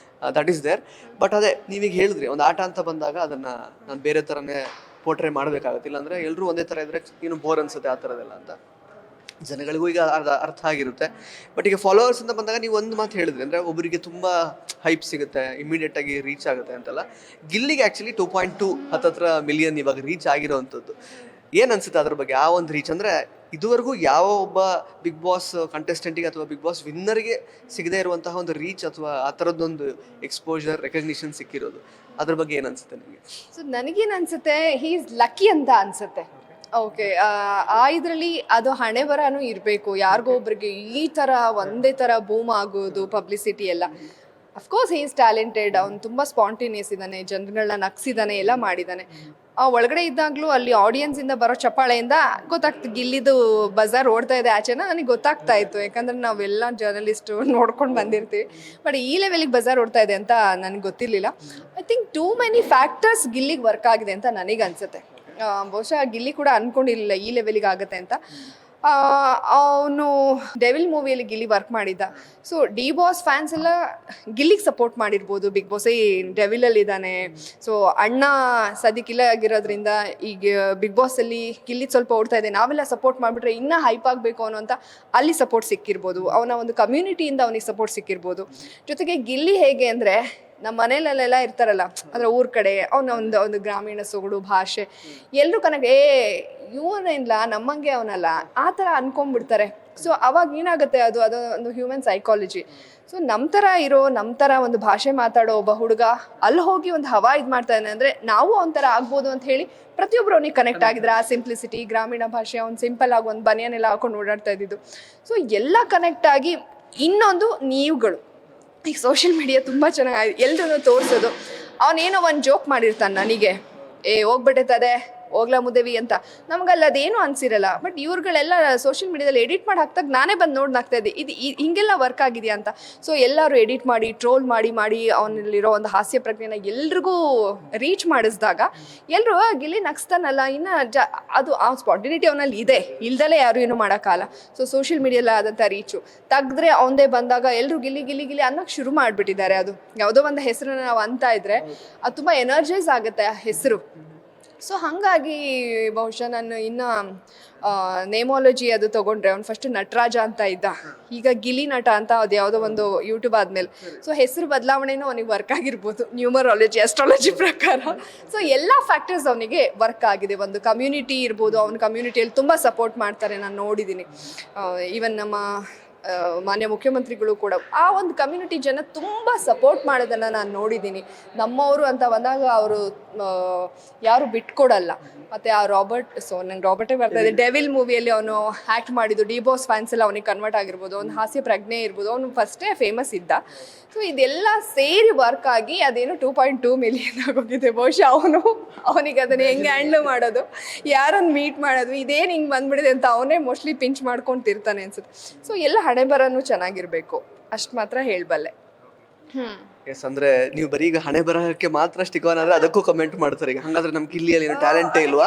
ದಟ್ ಈಸ್ ದೇರ್. ಬಟ್ ಅದೇ ನೀವೀಗ ಹೇಳಿದ್ರಿ, ಒಂದು ಆಟ ಅಂತ ಬಂದಾಗ ಅದನ್ನು ನಾನು ಬೇರೆ ಥರನೇ ಪೋರ್ಟ್ರೇ ಮಾಡಬೇಕಾಗುತ್ತೆ. ಇಲ್ಲಾಂದರೆ ಎಲ್ಲರೂ ಒಂದೇ ಥರ ಇದ್ದರೆ ಏನು ಬೋರ್ ಅನಿಸುತ್ತೆ ಆ ಥರದ್ದೆಲ್ಲ ಅಂತ ಜನಗಳಿಗೂ ಈಗ ಅರ್ಥ ಆಗಿರುತ್ತೆ. ಬಟ್ ಈಗ ಫಾಲೋವರ್ಸ್ ಅಂತ ಬಂದಾಗ ನೀವು ಒಂದು ಮಾತು ಹೇಳಿದ್ರಿ, ಅಂದರೆ ಒಬ್ಬರಿಗೆ ತುಂಬ ಹೈಪ್ ಸಿಗುತ್ತೆ, ಇಮಿಡಿಯೇಟಾಗಿ ರೀಚ್ ಆಗುತ್ತೆ ಅಂತೆಲ್ಲ. ಗಿಲ್ಲಿಗೆ ಆ್ಯಕ್ಚುಲಿ 2.2 ಹತ್ತತ್ರ ಮಿಲಿಯನ್ ಇವಾಗ ರೀಚ್ ಆಗಿರೋವಂಥದ್ದು. ಏನು ಅನಿಸುತ್ತೆ ಅದ್ರ ಬಗ್ಗೆ? ಆ ಒಂದು ರೀಚ್ ಅಂದರೆ ಇದುವರೆಗೂ ಯಾವ ಒಬ್ಬ ಬಿಗ್ ಬಾಸ್ ಕಂಟೆಸ್ಟೆಂಟಿಗೆ ಅಥವಾ ಬಿಗ್ ಬಾಸ್ ವಿನ್ನರ್ಗೆ ಸಿಗದೇ ಇರುವಂತಹ ಒಂದು ರೀಚ್ ಅಥವಾ ಆ ಥರದ್ದೊಂದು ಎಕ್ಸ್ಪೋಜರ್, ರೆಕಗ್ನಿಷನ್ ಸಿಕ್ಕಿರೋದು, ಅದ್ರ ಬಗ್ಗೆ ಏನು ಅನಿಸುತ್ತೆ ನಿಮಗೆ? ಸೊ ನನಗೇನು ಅನಿಸುತ್ತೆ, ಹೀ ಈಸ್ ಲಕ್ಕಿ ಅಂತ ಅನಿಸುತ್ತೆ. ಓಕೆ, ಇದರಲ್ಲಿ ಅದು ಹಣೆ ಬರನೂ ಇರಬೇಕು. ಯಾರಿಗೋ ಒಬ್ರಿಗೆ ಈ ಥರ ಒಂದೇ ಥರ ಬೂಮ್ ಆಗೋದು, ಪಬ್ಲಿಸಿಟಿ ಎಲ್ಲ ಅಫ್ಕೋರ್ಸ್ ಹಿ ಈಸ್ ಟ್ಯಾಲೆಂಟೆಡ್, ಅವ್ನು ತುಂಬ ಸ್ಪಾಂಟೇನಿಯಸ್ ಇದ್ದಾನೆ, ಜನಗಳನ್ನ ನಗ್ಸಿದ್ದಾನೆ, ಎಲ್ಲ ಮಾಡಿದ್ದಾನೆ. ಆ ಒಳಗಡೆ ಇದ್ದಾಗಲೂ ಅಲ್ಲಿ ಆಡಿಯನ್ಸಿಂದ ಬರೋ ಚಪ್ಪಾಳೆಯಿಂದ ಗೊತ್ತಾಗ್ತು ಗಿಲ್ಲಿದು ಬಜಾರ್ ಓಡ್ತಾ ಇದೆ ಆಚೆನ ನನಗೆ ಗೊತ್ತಾಗ್ತಾ ಇತ್ತು. ಯಾಕಂದ್ರೆ ನಾವೆಲ್ಲ ಜರ್ನಲಿಸ್ಟು ನೋಡ್ಕೊಂಡು ಬಂದಿರ್ತೀವಿ. ಬಟ್ ಈ ಲೆವೆಲಿಗೆ ಬಜಾರ್ ಓಡ್ತಾ ಇದೆ ಅಂತ ನನಗೆ ಗೊತ್ತಿರಲಿಲ್ಲ. I think too many factors ಗಿಲ್ಲಿಗೆ ವರ್ಕ್ ಆಗಿದೆ ಅಂತ ನನಗೆ ಅನಿಸುತ್ತೆ. ಬಹುಶಃ ಗಿಲ್ಲಿ ಕೂಡ ಅಂದ್ಕೊಂಡಿರಲಿಲ್ಲ ಈ ಲೆವೆಲಿಗೆ ಆಗುತ್ತೆ ಅಂತ. ಅವನು ಡೆವಿಲ್ ಮೂವಿಯಲ್ಲಿ ಗಿಲ್ಲಿ ವರ್ಕ್ ಮಾಡಿದ್ದ. ಸೊ ಡಿ ಬಾಸ್ ಫ್ಯಾನ್ಸ್ ಎಲ್ಲ ಗಿಲ್ಲಿಗೆ ಸಪೋರ್ಟ್ ಮಾಡಿರ್ಬೋದು. ಬಿಗ್ ಬಾಸ್ ಡೆವಿಲಲ್ಲಿ ಇದ್ದಾನೆ, ಸೊ ಅಣ್ಣ ಸದ್ಯಕ್ಕಿಲ್ಲ ಆಗಿರೋದ್ರಿಂದ ಈಗ ಬಿಗ್ ಬಾಸಲ್ಲಿ ಗಿಲ್ಲಿ ಸ್ವಲ್ಪ ಓಡ್ತಾ ಇದೆ, ನಾವೆಲ್ಲ ಸಪೋರ್ಟ್ ಮಾಡಿಬಿಟ್ರೆ ಇನ್ನೂ ಹೈಪ್ ಆಗಬೇಕು ಅನ್ನೋಂಥ ಅಲ್ಲಿ ಸಪೋರ್ಟ್ ಸಿಕ್ಕಿರ್ಬೋದು. ಅವನ ಒಂದು ಕಮ್ಯುನಿಟಿಯಿಂದ ಅವನಿಗೆ ಸಪೋರ್ಟ್ ಸಿಕ್ಕಿರ್ಬೋದು. ಜೊತೆಗೆ ಗಿಲ್ಲಿ ಹೇಗೆ ಅಂದರೆ ನಮ್ಮ ಮನೇಲೆಲ್ಲ ಇರ್ತಾರಲ್ಲ, ಅಂದರೆ ಊರ ಕಡೆ ಒಂದು ಗ್ರಾಮೀಣ ಸೊಗಡು ಭಾಷೆ ಎಲ್ಲರೂ ಕನೆಕ್ಟ್, ಇವನಿಲ್ಲ ನಮ್ಮಂಗೆ ಅವನಲ್ಲ ಆ ಥರ ಅನ್ಕೊಂಡ್ಬಿಡ್ತಾರೆ. ಸೊ ಅವಾಗ ಏನಾಗುತ್ತೆ, ಅದು ಒಂದು ಹ್ಯೂಮನ್ ಸೈಕಾಲಜಿ. ಸೊ ನಮ್ಮ ಥರ ಒಂದು ಭಾಷೆ ಮಾತಾಡೋ ಒಬ್ಬ ಹುಡುಗ ಅಲ್ಲಿ ಹೋಗಿ ಒಂದು ಹವಾ ಇದು ಮಾಡ್ತಾನೆ ಅಂದರೆ ನಾವು ಒಂಥರ ಆಗ್ಬೋದು ಅಂತ ಹೇಳಿ ಪ್ರತಿಯೊಬ್ಬರು ಅವನಿಗೆ ಕನೆಕ್ಟ್ ಆಗಿದ್ರೆ. ಆ ಸಿಂಪ್ಲಿಸಿಟಿ, ಗ್ರಾಮೀಣ ಭಾಷೆ, ಅವ್ನು ಸಿಂಪಲ್ ಆಗಿ ಒಂದು ಬನಿಯನೆಲ್ಲ ಹಾಕೊಂಡು ಓಡಾಡ್ತಾ ಇದ್ದಿದ್ದು. ಸೊ ಎಲ್ಲ ಕನೆಕ್ಟ್ ಆಗಿ. ಇನ್ನೊಂದು ನೀವುಗಳು ಈಗ ಸೋಷಿಯಲ್ ಮೀಡಿಯಾ ತುಂಬ ಚೆನ್ನಾಗಿ ಎಲ್ಲರೂ ತೋರಿಸೋದು. ಅವನೇನೋ ಒಂದು ಜೋಕ್ ಮಾಡಿರ್ತಾನೆ ನನಗೆ, ಹೋಗ್ಬಿಟ್ಟೈತದೆ ಹೋಗ್ಲಾ ಮುದೇವಿ ಅಂತ, ನಮಗಲ್ಲ ಅದೇನು ಅನ್ಸಿರಲ್ಲ. ಬಟ್ ಇವ್ರುಗಳೆಲ್ಲ ಸೋಷಿಯಲ್ ಮೀಡಿಯಾದಲ್ಲಿ ಎಡಿಟ್ ಮಾಡಿ ಹಾಕ್ದಾಗ ನಾನೇ ಬಂದು ನೋಡ್ನಾಗ್ತಾ ಇದ್ದೆ ಇದು ಹಿಂಗೆಲ್ಲ ವರ್ಕ್ ಆಗಿದೆಯಾ ಅಂತ. ಸೊ ಎಲ್ಲರೂ ಎಡಿಟ್ ಮಾಡಿ ಟ್ರೋಲ್ ಮಾಡಿ ಅವನಲ್ಲಿರೋ ಒಂದು ಹಾಸ್ಯ ಪ್ರಜ್ಞೆನ ಎಲ್ರಿಗೂ ರೀಚ್ ಮಾಡಿಸಿದಾಗ ಎಲ್ಲರೂ ಗಿಲ್ಲಿ ನಗ್ಸ್ತಾನಲ್ಲ, ಇನ್ನು ಅದು ಆ ಸ್ಪಾಂಟಿನಿಟಿ ಅವನಲ್ಲಿ ಇದೆ, ಇಲ್ದಲೇ ಯಾರು ಏನೂ ಮಾಡೋಕ್ಕಲ್ಲ. ಸೊ ಸೋಷಿಯಲ್ ಮೀಡಿಯಲ್ಲಿ ಆದಂಥ ರೀಚು ತೆಗೆದ್ರೆ ಅವನದೇ ಬಂದಾಗ ಎಲ್ಲರೂ ಗಿಲ್ಲಿ ಗಿಲ್ಲಿ ಗಿಲ್ಲಿ ಅನ್ನೋಕ್ಕೆ ಶುರು ಮಾಡಿಬಿಟ್ಟಿದ್ದಾರೆ. ಅದು ಯಾವುದೋ ಒಂದು ಹೆಸರನ್ನ ನಾವು ಅಂತ ಇದ್ರೆ ಅದು ತುಂಬ ಎನರ್ಜೈಸ್ ಆಗುತ್ತೆ ಆ ಹೆಸರು. ಸೊ ಹಾಗಾಗಿ ಬಹುಶಃ ನಾನು ಇನ್ನು ನೇಮಾಲಜಿ ಅದು ತೊಗೊಂಡ್ರೆ ಅವ್ನು ಫಸ್ಟ್ ನಟರಾಜ ಅಂತ ಇದ್ದ, ಈಗ ಗಿಲಿ ನಟ ಅಂತ ಅದು ಯಾವುದೋ ಒಂದು ಯೂಟ್ಯೂಬ್ ಆದಮೇಲೆ. ಸೊ ಹೆಸರು ಬದಲಾವಣೆನೂ ಅವನಿಗೆ ವರ್ಕ್ ಆಗಿರ್ಬೋದು ನ್ಯೂಮರಾಲಜಿ ಅಸ್ಟ್ರಾಲಜಿ ಪ್ರಕಾರ. ಸೊ ಎಲ್ಲ ಫ್ಯಾಕ್ಟರ್ಸ್ ಅವನಿಗೆ ವರ್ಕ್ ಆಗಿದೆ. ಒಂದು ಕಮ್ಯುನಿಟಿ ಇರ್ಬೋದು, ಅವನ ಕಮ್ಯುನಿಟಿಯಲ್ಲಿ ತುಂಬ ಸಪೋರ್ಟ್ ಮಾಡ್ತಾರೆ, ನಾನು ನೋಡಿದ್ದೀನಿ. ಈವನ್ ನಮ್ಮ ಮಾನ್ಯ ಮುಖ್ಯಮಂತ್ರಿಗಳು ಕೂಡ ಆ ಒಂದು ಕಮ್ಯುನಿಟಿ ಜನ ತುಂಬ ಸಪೋರ್ಟ್ ಮಾಡೋದನ್ನು ನಾನು ನೋಡಿದ್ದೀನಿ. ನಮ್ಮವರು ಅಂತ ಬಂದಾಗ ಅವರು ಯಾರು ಬಿಟ್ಕೊಡಲ್ಲ. ಮತ್ತು ಆ ನಂಗೆ ರಾಬರ್ಟೇ ಬರ್ತಾ ಇದೆ, ಡೆವಿಲ್ ಮೂವಿಯಲ್ಲಿ ಅವನು ಆ್ಯಕ್ಟ್ ಮಾಡಿದ್ದು ಡಿ ಬಾಸ್ ಫ್ಯಾನ್ಸ್ ಎಲ್ಲ ಅವನಿಗೆ ಕನ್ವರ್ಟ್ ಆಗಿರ್ಬೋದು, ಅವ್ನು ಹಾಸ್ಯ ಪ್ರಜ್ಞೆ ಇರ್ಬೋದು, ಅವನು ಫಸ್ಟೇ ಫೇಮಸ್ ಇದ್ದ. ಸೊ ಇದೆಲ್ಲ ಸೇರಿ ವರ್ಕ್ ಆಗಿ ಅದೇನು 2.2 ಮಿಲಿಯನ್ ಆಗೋಗಿದೆ. ಬಹುಶಃ ಅವನಿಗೆ ಅದನ್ನು ಹೆಂಗೆ ಹ್ಯಾಂಡ್ಲ್ ಮಾಡೋದು, ಯಾರನ್ನು ಮೀಟ್ ಮಾಡೋದು, ಇದೇನು ಹಿಂಗೆ ಬಂದ್ಬಿಡಿದೆ ಅಂತ ಅವನೇ ಮೋಸ್ಟ್ಲಿ ಪಿಂಚ್ ಮಾಡ್ಕೊತಿರ್ತಾನೆ ಅನ್ಸುತ್ತೆ. ಸೊ ಎಲ್ಲ ಹಣೆ ಬರನೂ ಚೆನ್ನಾಗಿರಬೇಕು, ಅಷ್ಟು ಮಾತ್ರ ಹೇಳಬಲ್ಲೆ. ಎಸ್, ಅಂದ್ರೆ ನೀವು ಬರೀ ಈಗ ಹಣೆ ಬರಹಕ್ಕೆ ಮಾತ್ರ ಸ್ಟಿಕ್ ಆನ್ ಆದ್ರೆ ಅದಕ್ಕೂ ಕಮೆಂಟ್ ಮಾಡ್ತಾರೆ. ಈಗ ಹಂಗಾದ್ರೆ ನಮ್ ಗಿಲ್ಲಿಯಲ್ಲಿ ಏನೋ ಟ್ಯಾಲೆಂಟ್ ಇಲ್ವಾ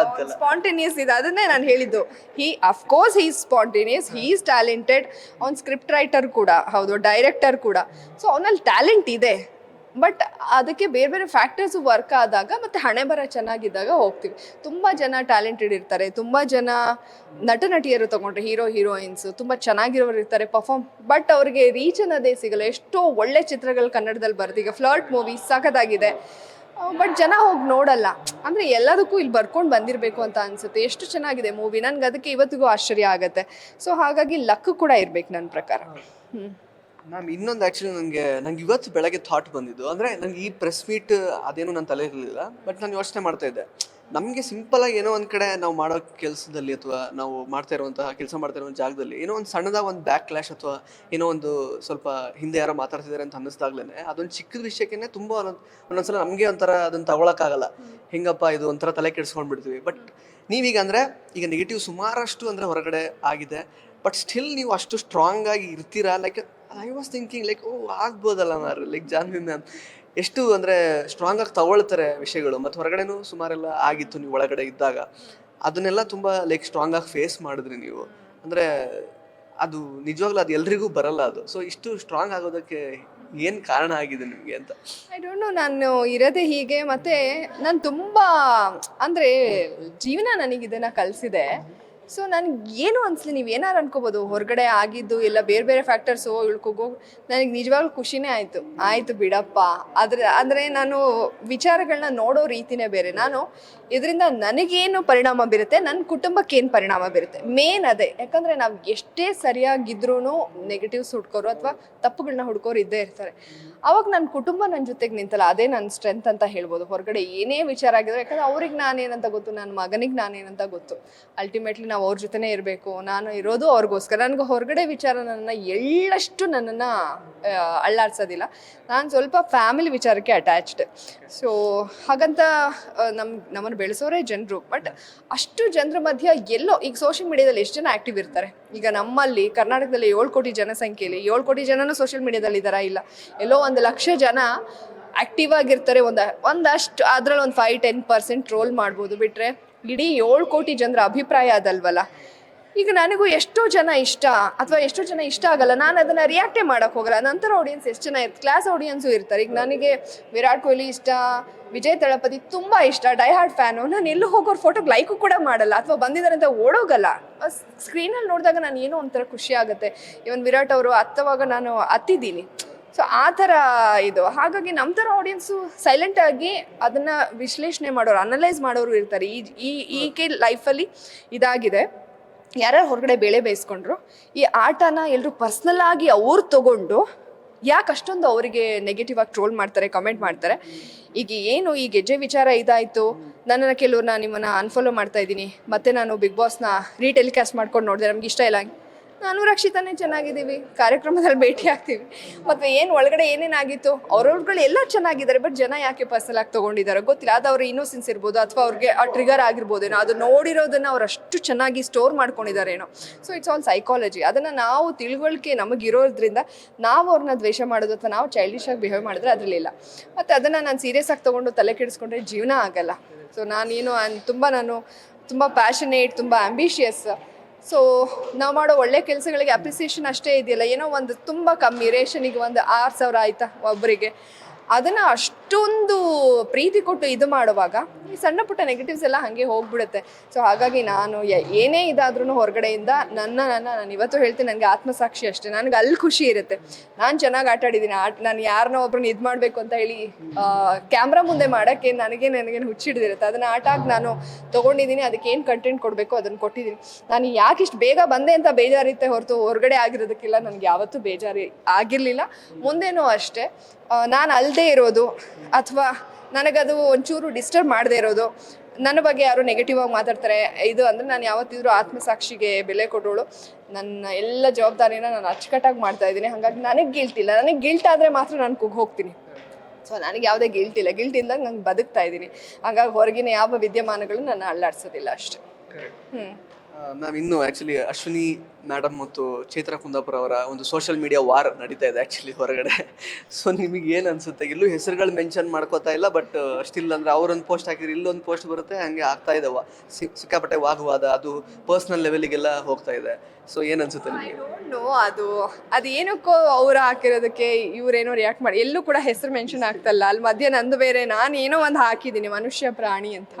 ಅಂತೆಲ್ಲ. ಸ್ಪಾಂಟೇನಿಯಸ್ ಇದೆ, ಅದನ್ನೇ ನಾನು ಹೇಳಿದ್ದು. Of course he is spontaneous, he is talented. ಅವ್ನು ಸ್ಕ್ರಿಪ್ಟ್ ರೈಟರ್ ಕೂಡ ಹೌದು, ಡೈರೆಕ್ಟರ್ ಕೂಡ. ಸೊ ಅವನಲ್ಲಿ ಟ್ಯಾಲೆಂಟ್ ಇದೆ. ಬಟ್ ಅದಕ್ಕೆ ಬೇರೆ ಬೇರೆ ಫ್ಯಾಕ್ಟರ್ಸು ವರ್ಕ್ ಆದಾಗ ಮತ್ತು ಹಣೆ ಬರ ಚೆನ್ನಾಗಿದ್ದಾಗ ಹೋಗ್ತೀವಿ. ತುಂಬ ಜನ ಟ್ಯಾಲೆಂಟೆಡ್ ಇರ್ತಾರೆ, ತುಂಬ ಜನ ನಟಿಯರು ತೊಗೊಂಡ್ರೆ ಹೀರೋಯಿನ್ಸು ತುಂಬ ಚೆನ್ನಾಗಿರೋರು ಇರ್ತಾರೆ ಪರ್ಫಾರ್ಮ್, ಬಟ್ ಅವ್ರಿಗೆ ರೀಚ್ ಅನ್ನೋದೇ ಸಿಗಲ್ಲ. ಎಷ್ಟೋ ಒಳ್ಳೆ ಚಿತ್ರಗಳು ಕನ್ನಡದಲ್ಲಿ ಬರುತ್ತೆ. ಈಗ ಫ್ಲರ್ಟ್ ಮೂವಿ ಸಖತ್ತಾಗಿದೆ, ಬಟ್ ಜನ ಹೋಗಿ ನೋಡಲ್ಲ. ಅಂದರೆ ಎಲ್ಲದಕ್ಕೂ ಇಲ್ಲಿ ಬರ್ಕೊಂಡು ಬಂದಿರಬೇಕು ಅಂತ ಅನಿಸುತ್ತೆ. ಎಷ್ಟು ಚೆನ್ನಾಗಿದೆ ಮೂವಿ, ನನಗೆ ಅದಕ್ಕೆ ಇವತ್ತಿಗೂ ಆಶ್ಚರ್ಯ ಆಗುತ್ತೆ. ಸೊ ಹಾಗಾಗಿ ಲಕ್ ಕೂಡ ಇರಬೇಕು ನನ್ನ ಪ್ರಕಾರ. ಮ್ಯಾಮ್, ಇನ್ನೊಂದು ಆ್ಯಕ್ಚುಲಿ ನಂಗೆ ಇವತ್ತು ಬೆಳಗ್ಗೆ ಥಾಟ್ ಬಂದಿದ್ದು, ಅಂದರೆ ನನಗೆ ಈ ಪ್ರೆಸ್ ಮೀಟ್ ಅದೇನು ನನ್ನ ತಲೆ ಇರಲಿಲ್ಲ. ಬಟ್ ನಾನು ಯೋಚನೆ ಮಾಡ್ತಾ ಇದ್ದೆ, ನಮಗೆ ಸಿಂಪಲಾಗಿ ಏನೋ ಒಂದು ಕಡೆ ನಾವು ಮಾಡೋ ಕೆಲಸದಲ್ಲಿ ಅಥವಾ ನಾವು ಕೆಲಸ ಮಾಡ್ತಾ ಇರೋ ಜಾಗದಲ್ಲಿ ಏನೋ ಒಂದು ಸಣ್ಣದಾಗ ಒಂದು ಬ್ಯಾಕ್ ಕ್ಲಾಶ್ ಅಥವಾ ಏನೋ ಒಂದು ಸ್ವಲ್ಪ ಹಿಂದೆ ಯಾರೋ ಮಾತಾಡ್ತಿದ್ದಾರೆ ಅಂತ ಅನ್ನಿಸ್ದಾಗ್ಲೇ ಅದೊಂದು ಚಿಕ್ಕದ ವಿಷಯಕ್ಕೇ ತುಂಬ ಒಂದೊಂದ್ಸಲ ನಮಗೆ ಒಂಥರ ಅದನ್ನು ತಗೊಳಕ್ಕಾಗಲ್ಲ. ಹೆಂಗಪ್ಪ ಇದು ಒಂಥರ ತಲೆ ಕೆಡಿಸ್ಕೊಂಡ್ಬಿಡ್ತೀವಿ. ಬಟ್ ನೀವೀಗ ಅಂದರೆ ಈಗ ನೆಗೆಟಿವ್ ಸುಮಾರಷ್ಟು ಅಂದರೆ ಹೊರಗಡೆ ಆಗಿದೆ, ಬಟ್ ಸ್ಟಿಲ್ ನೀವು ಅಷ್ಟು ಸ್ಟ್ರಾಂಗ್ ಆಗಿ ಇರ್ತೀರಾ. Like I was thinking like ಆಗ್ಬೋದಲ್ಲ ಮಾರು, ಲೈಕ್ ಜಾನ್ವಿ ಮ್ಯಾಮ್ ಎಷ್ಟು ಅಂದರೆ ಸ್ಟ್ರಾಂಗ್ ಆಗಿ ತಗೊಳ್ತಾರೆ ವಿಷಯಗಳು. ಮತ್ತು ಹೊರಗಡೆನೂ ಸುಮಾರೆಲ್ಲ ಆಗಿತ್ತು ನೀವು ಒಳಗಡೆ ಇದ್ದಾಗ, ಅದನ್ನೆಲ್ಲ ತುಂಬ ಲೈಕ್ ಸ್ಟ್ರಾಂಗ್ ಆಗಿ ಫೇಸ್ ಮಾಡಿದ್ರಿ ನೀವು. ಅಂದರೆ ಅದು ನಿಜವಾಗ್ಲೂ ಅದು ಎಲ್ರಿಗೂ ಬರಲ್ಲ ಅದು. ಸೊ ಇಷ್ಟು ಸ್ಟ್ರಾಂಗ್ ಆಗೋದಕ್ಕೆ ಏನು ಕಾರಣ ಆಗಿದೆ ನಿಮಗೆ ಅಂತ? ಐ ಡೋಂಟ್ ನೋ, ನಾನು ಇರೋದೇ ಹೀಗೆ. ಮತ್ತು ನಾನು ತುಂಬ ಅಂದರೆ ಜೀವನ ನನಗೆ ಇದನ್ನು ಕಲಿಸಿದೆ. ಸೊ ನನಗೆ ಏನು ಅನಿಸ್ಲಿ, ನೀವು ಏನಾರು ಅನ್ಕೋಬೋದು ಹೊರಗಡೆ ಆಗಿದ್ದು ಎಲ್ಲ ಬೇರೆ ಬೇರೆ ಫ್ಯಾಕ್ಟರ್ಸು ಇಳ್ಕೋಗೋ, ನನಗೆ ನಿಜವಾಗ್ಲೂ ಖುಷಿನೇ ಆಯಿತು ಬಿಡಪ್ಪ. ಅಂದರೆ ನಾನು ವಿಚಾರಗಳನ್ನ ನೋಡೋ ರೀತಿನೇ ಬೇರೆ. ನಾನು ಇದರಿಂದ ನನಗೇನು ಪರಿಣಾಮ ಬೀರುತ್ತೆ, ನನ್ನ ಕುಟುಂಬಕ್ಕೆ ಏನು ಪರಿಣಾಮ ಬೀರುತ್ತೆ, ಮೇನ್ ಅದೇ. ಯಾಕಂದರೆ ನಾವು ಎಷ್ಟೇ ಸರಿಯಾಗಿದ್ರೂ ನೆಗೆಟಿವ್ಸ್ ಹುಡ್ಕೋರು ಅಥವಾ ತಪ್ಪುಗಳನ್ನ ಹುಡ್ಕೋರು ಇದ್ದೇ ಇರ್ತಾರೆ. ಆವಾಗ ನನ್ನ ಕುಟುಂಬ ನನ್ನ ಜೊತೆಗೆ ನಿಂತಲ್ಲ, ಅದೇ ನನ್ನ ಸ್ಟ್ರೆಂತ್ ಅಂತ ಹೇಳ್ಬೋದು. ಹೊರಗಡೆ ಏನೇ ವಿಚಾರ ಆಗಿದ್ರೆ, ಯಾಕಂದರೆ ಅವ್ರಿಗೆ ನಾನೇನಂತ ಗೊತ್ತು, ನನ್ನ ಮಗನಿಗೆ ನಾನೇನಂತ ಗೊತ್ತು. ಅಲ್ಟಿಮೇಟ್ಲಿ ನಾವು ನಾವು ಅವ್ರ ಜೊತೆನೇ ಇರಬೇಕು, ನಾನು ಇರೋದು ಅವ್ರಿಗೋಸ್ಕರ. ನನಗೆ ಹೊರಗಡೆ ವಿಚಾರ ನನ್ನನ್ನು ಎಳ್ಳಷ್ಟು ನನ್ನನ್ನು ಅಳ್ಳಾಡ್ಸೋದಿಲ್ಲ. ನಾನು ಸ್ವಲ್ಪ ಫ್ಯಾಮಿಲಿ ವಿಚಾರಕ್ಕೆ ಅಟ್ಯಾಚ್ಡ್. ಸೊ ಹಾಗಂತ ನಮ್ಮನ್ನು ಬೆಳೆಸೋರೇ ಜನರು. ಬಟ್ ಅಷ್ಟು ಜನರ ಮಧ್ಯೆ ಎಲ್ಲೋ ಈಗ ಸೋಷಿಯಲ್ ಮೀಡಿಯಾದಲ್ಲಿ ಎಷ್ಟು ಜನ ಆ್ಯಕ್ಟಿವ್ ಇರ್ತಾರೆ? ಈಗ ನಮ್ಮಲ್ಲಿ ಕರ್ನಾಟಕದಲ್ಲಿ 7 ಕೋಟಿ ಜನಸಂಖ್ಯೆಯಲ್ಲಿ 7 ಕೋಟಿ ಜನನೂ ಸೋಷಿಯಲ್ ಮೀಡಿಯಾದಲ್ಲಿ ಇದ್ದಾರಾ? ಇಲ್ಲ. ಎಲ್ಲೋ 1 ಲಕ್ಷ ಜನ ಆ್ಯಕ್ಟಿವ್ ಆಗಿರ್ತಾರೆ. ಒಂದಷ್ಟು ಅದರಲ್ಲಿ ಒಂದು 5-10% ಟ್ರೋಲ್ ಮಾಡ್ಬೋದು. ಬಿಟ್ಟರೆ ಇಡೀ 7 ಕೋಟಿ ಜನರ ಅಭಿಪ್ರಾಯ ಅದಲ್ವಲ್ಲ. ಈಗ ನನಗೂ ಎಷ್ಟೋ ಜನ ಇಷ್ಟ ಅಥವಾ ಎಷ್ಟೋ ಜನ ಇಷ್ಟ ಆಗಲ್ಲ, ನಾನು ಅದನ್ನು ರಿಯಾಕ್ಟೇ ಮಾಡೋಕ್ಕೆ ಹೋಗಲ್ಲ. ನಂತರ ಆಡಿಯನ್ಸ್ ಎಷ್ಟು ಜನ ಇರ್ತಾರೆ, ಕ್ಲಾಸ್ ಆಡಿಯನ್ಸು ಇರ್ತಾರೆ. ಈಗ ನನಗೆ ವಿರಾಟ್ ಕೊಹ್ಲಿ ಇಷ್ಟ, ವಿಜಯ್ ತಳಪತಿ ತುಂಬ ಇಷ್ಟ, ಡೈ ಹಾರ್ಡ್ ಫ್ಯಾನು. ನಾನು ಎಲ್ಲೂ ಹೋಗೋರು ಫೋಟೋಗೆ ಲೈಕು ಕೂಡ ಮಾಡಲ್ಲ ಅಥವಾ ಬಂದಿದ್ದಾರೆ ಅಂತ ಓಡೋಗಲ್ಲ. ಸ್ಕ್ರೀನಲ್ಲಿ ನೋಡಿದಾಗ ನಾನು ಏನೋ ಒಂಥರ ಖುಷಿ ಆಗುತ್ತೆ. ಇವನ್ ವಿರಾಟ್ ಅವರು ಹತ್ತುವಾಗ ನಾನು ಹತ್ತಿದ್ದೀನಿ. ಸೊ ಆ ಥರ ಇದು. ಹಾಗಾಗಿ ನಮ್ಮ ಥರ ಆಡಿಯನ್ಸು ಸೈಲೆಂಟಾಗಿ ಅದನ್ನು ವಿಶ್ಲೇಷಣೆ ಮಾಡೋರು, ಅನಲೈಸ್ ಮಾಡೋರು ಇರ್ತಾರೆ. ಈಕೆ ಲೈಫಲ್ಲಿ ಇದಾಗಿದೆ. ಯಾರ್ಯಾರು ಹೊರಗಡೆ ಬೇಳೆ ಬೇಯಿಸ್ಕೊಂಡ್ರು, ಈ ಆಟನ ಎಲ್ಲರೂ ಪರ್ಸ್ನಲ್ ಆಗಿ ಅವ್ರು ತೊಗೊಂಡು ಯಾಕೆ ಅಷ್ಟೊಂದು ಅವರಿಗೆ ನೆಗೆಟಿವ್ ಆಗಿ ಟ್ರೋಲ್ ಮಾಡ್ತಾರೆ, ಕಮೆಂಟ್ ಮಾಡ್ತಾರೆ. ಈಗ ಏನು ಈ ಗೆಜ್ಜೆ ವಿಚಾರ ಇದಾಯಿತು, ನನ್ನನ್ನು ಕೆಲವ್ರನ್ನ ನಿಮ್ಮನ್ನು ಅನ್ಫಾಲೋ ಮಾಡ್ತಾ ಇದ್ದೀನಿ, ಮತ್ತು ನಾನು ಬಿಗ್ ಬಾಸ್ನ ರೀಟೆಲಿಕಾಸ್ಟ್ ಮಾಡ್ಕೊಂಡು ನೋಡಿದೆ, ನಮ್ಗೆ ಇಷ್ಟ ಇಲ್ಲ. ನಾನು ರಕ್ಷಿತಾನೇ ಚೆನ್ನಾಗಿದ್ದೀವಿ, ಕಾರ್ಯಕ್ರಮದಲ್ಲಿ ಭೇಟಿ ಆಗ್ತೀವಿ. ಮತ್ತು ಏನು ಒಳಗಡೆ ಏನೇನಾಗಿತ್ತು ಅವ್ರವ್ರುಗಳು ಎಲ್ಲ ಚೆನ್ನಾಗಿದ್ದಾರೆ. ಬಟ್ ಜನ ಯಾಕೆ ಪರ್ಸನಲ್ ಆಗಿ ತೊಗೊಂಡಿದ್ದಾರೆ ಗೊತ್ತಿಲ್ಲ. ಅದು ಅವ್ರ ಇನ್ನೋಸೆನ್ಸ್ ಇರ್ಬೋದು ಅಥವಾ ಅವ್ರಿಗೆ ಆ ಟ್ರಿಗರ್ ಆಗಿರ್ಬೋದೇನೋ, ಅದು ನೋಡಿರೋದನ್ನು ಅವ್ರು ಅಷ್ಟು ಚೆನ್ನಾಗಿ ಸ್ಟೋರ್ ಮಾಡ್ಕೊಂಡಿದ್ದಾರೇನೋ. So it's all psychology. ಅದನ್ನು ನಾವು ತಿಳುವಳಿಕೆ ನಮಗಿರೋದ್ರಿಂದ ನಾವು ಅವ್ರನ್ನ ದ್ವೇಷ ಮಾಡೋದು ಅಥವಾ ನಾವು ಚೈಲ್ಡಿಶ್ ಆಗಿ ಬಿಹೇವ್ ಮಾಡಿದ್ರೆ ಅದರಲ್ಲಿಲ್ಲ. ಮತ್ತು ಅದನ್ನು ನಾನು ಸೀರಿಯಸ್ ಆಗಿ ತೊಗೊಂಡು ತಲೆ ಕೆಡಿಸ್ಕೊಂಡ್ರೆ ಜೀವನ ಆಗಲ್ಲ. ಸೊ ನಾನು ತುಂಬ ಪ್ಯಾಷನೇಟ್, ತುಂಬ ಆ್ಯಂಬಿಷಿಯಸ್. ಸೊ ನಾವು ಮಾಡೋ ಒಳ್ಳೆ ಕೆಲಸಗಳಿಗೆ ಅಪ್ರಿಸಿಯೇಷನ್ ಅಷ್ಟೇ ಇದೆಯಲ್ಲ, ಏನೋ ಒಂದು ತುಂಬ ಕಮ್ಮಿ ರೇಷನಿಗೆ ಒಂದು 6,000 ಆಯಿತಾ ಒಬ್ಬರಿಗೆ, ಅದನ್ನು ಅಷ್ಟೊಂದು ಪ್ರೀತಿ ಕೊಟ್ಟು ಇದು ಮಾಡುವಾಗ ಈ ಸಣ್ಣ ಪುಟ್ಟ ನೆಗೆಟಿವ್ಸ್ ಎಲ್ಲ ಹಾಗೆ ಹೋಗ್ಬಿಡುತ್ತೆ. ಸೊ ಹಾಗಾಗಿ ನಾನು ಏನೇ ಇದಾದ್ರೂ ಹೊರಗಡೆಯಿಂದ ನಾನು ಇವತ್ತು ಹೇಳ್ತೀನಿ, ನನಗೆ ಆತ್ಮಸಾಕ್ಷಿ ಅಷ್ಟೇ. ನನಗೆ ಅಲ್ಲಿ ಖುಷಿ ಇರುತ್ತೆ, ನಾನು ಚೆನ್ನಾಗಿ ಆಟ ಆಡಿದ್ದೀನಿ. ನಾನು ಯಾರನ್ನೋ ಒಬ್ರನ್ನ ಇದು ಮಾಡಬೇಕು ಅಂತ ಹೇಳಿ ಕ್ಯಾಮ್ರಾ ಮುಂದೆ ಮಾಡೋಕ್ಕೆ ನನಗೇನು ಹುಚ್ಚಿಡ್ದಿರುತ್ತೆ. ಅದನ್ನು ಆಗಿ ನಾನು ತೊಗೊಂಡಿದ್ದೀನಿ. ಅದಕ್ಕೆ ಏನು ಕಂಟೆಂಟ್ ಕೊಡಬೇಕು ಅದನ್ನು ಕೊಟ್ಟಿದ್ದೀನಿ. ನಾನು ಯಾಕೆ ಇಷ್ಟು ಬೇಗ ಬಂದೆ ಅಂತ ಬೇಜಾರಿತ್ತೆ ಹೊರತು ಹೊರಗಡೆ ಆಗಿರೋದಕ್ಕೆಲ್ಲ ನನಗೆ ಯಾವತ್ತೂ ಬೇಜಾರು ಆಗಿರಲಿಲ್ಲ. ಮುಂದೇನೂ ಅಷ್ಟೇ. ನಾನು ಅಲ್ಲದೆ ಇರೋದು ಅಥವಾ ನನಗದು ಒಂಚೂರು ಡಿಸ್ಟರ್ಬ್ ಮಾಡದೇ ಇರೋದು, ನನ್ನ ಬಗ್ಗೆ ಯಾರು ನೆಗೆಟಿವ್ ಆಗಿ ಮಾತಾಡ್ತಾರೆ ಇದು ಅಂದರೆ ನಾನು ಯಾವತ್ತಿದ್ರೂ ಆತ್ಮಸಾಕ್ಷಿಗೆ ಬೆಲೆ ಕೊಡೋಳು. ನನ್ನ ಎಲ್ಲ ಜವಾಬ್ದಾರಿನ ನಾನು ಅಚ್ಚುಕಟ್ಟಾಗಿ ಮಾಡ್ತಾ ಇದ್ದೀನಿ. ಹಾಗಾಗಿ ನನಗೆ ಗಿಲ್ಟ್ ಇಲ್ಲ. ನನಗೆ ಗಿಲ್ಟ್ ಆದರೆ ಮಾತ್ರ ನಾನು ಹೋಗ್ತೀನಿ. ಸೊ ನನಗೆ ಯಾವುದೇ ಗಿಲ್ಟ್ ಇಲ್ಲ. ಗಿಲ್ಟ್ ಇಲ್ದಾಗ ನಂಗೆ ಬದುಕ್ತಾ ಇದ್ದೀನಿ. ಹಾಗಾಗಿ ಹೊರಗಿನ ಯಾವ ವಿದ್ಯಮಾನಗಳು ನನ್ನ ಅಳ್ಳಾಡ್ಸೋದಿಲ್ಲ ಅಷ್ಟೇ. ಮ್ಯಾಮ್, ಇನ್ನು ಆ್ಯಕ್ಚುಲಿ ಅಶ್ವಿನಿ ಮೇಡಮ್ ಮತ್ತು ಚೈತ್ರ ಕುಂದಾಪುರ ಅವರ ಒಂದು ಸೋಷಿಯಲ್ ಮೀಡಿಯಾ ವಾರ್ ನಡೀತಾ ಇದೆ ಆ್ಯಕ್ಚುಲಿ ಹೊರಗಡೆ. ಸೊ ನಿಮಗೆ ಏನು ಅನಿಸುತ್ತೆ? ಎಲ್ಲೂ ಹೆಸರುಗಳು ಮೆನ್ಷನ್ ಮಾಡ್ಕೋತಾ ಇಲ್ಲ, ಬಟ್ ಸ್ಟಿಲ್ ಅಂದರೆ ಅವರೊಂದು ಪೋಸ್ಟ್ ಹಾಕಿದ್ರೆ ಇಲ್ಲೊಂದು ಪೋಸ್ಟ್ ಬರುತ್ತೆ, ಹಂಗೆ ಆಗ್ತಾ ಇದ್ದಾವ ಸಿಕ್ಕಾಪಟ್ಟೆ ವಾಗ್ವಾದ, ಅದು ಪರ್ಸ್ನಲ್ ಲೆವೆಲಿಗೆಲ್ಲ ಹೋಗ್ತಾ ಇದೆ. ಸೊ ಏನು ಅನಿಸುತ್ತೆ ನಿಮಗೆ? ಅದು ಏನಕ್ಕೋ ಅವ್ರು ಹಾಕಿರೋದಕ್ಕೆ ಇವರೇನೋ ರಿಯಾಕ್ಟ್ ಮಾಡಿ, ಎಲ್ಲೂ ಕೂಡ ಹೆಸರು ಮೆನ್ಷನ್ ಆಗ್ತಲ್ಲ. ಅಲ್ಲಿ ಮಧ್ಯೆ ನಂದು ಬೇರೆ, ನಾನು ಏನೋ ಒಂದು ಹಾಕಿದ್ದೀನಿ ಮನುಷ್ಯ ಪ್ರಾಣಿ ಅಂತ.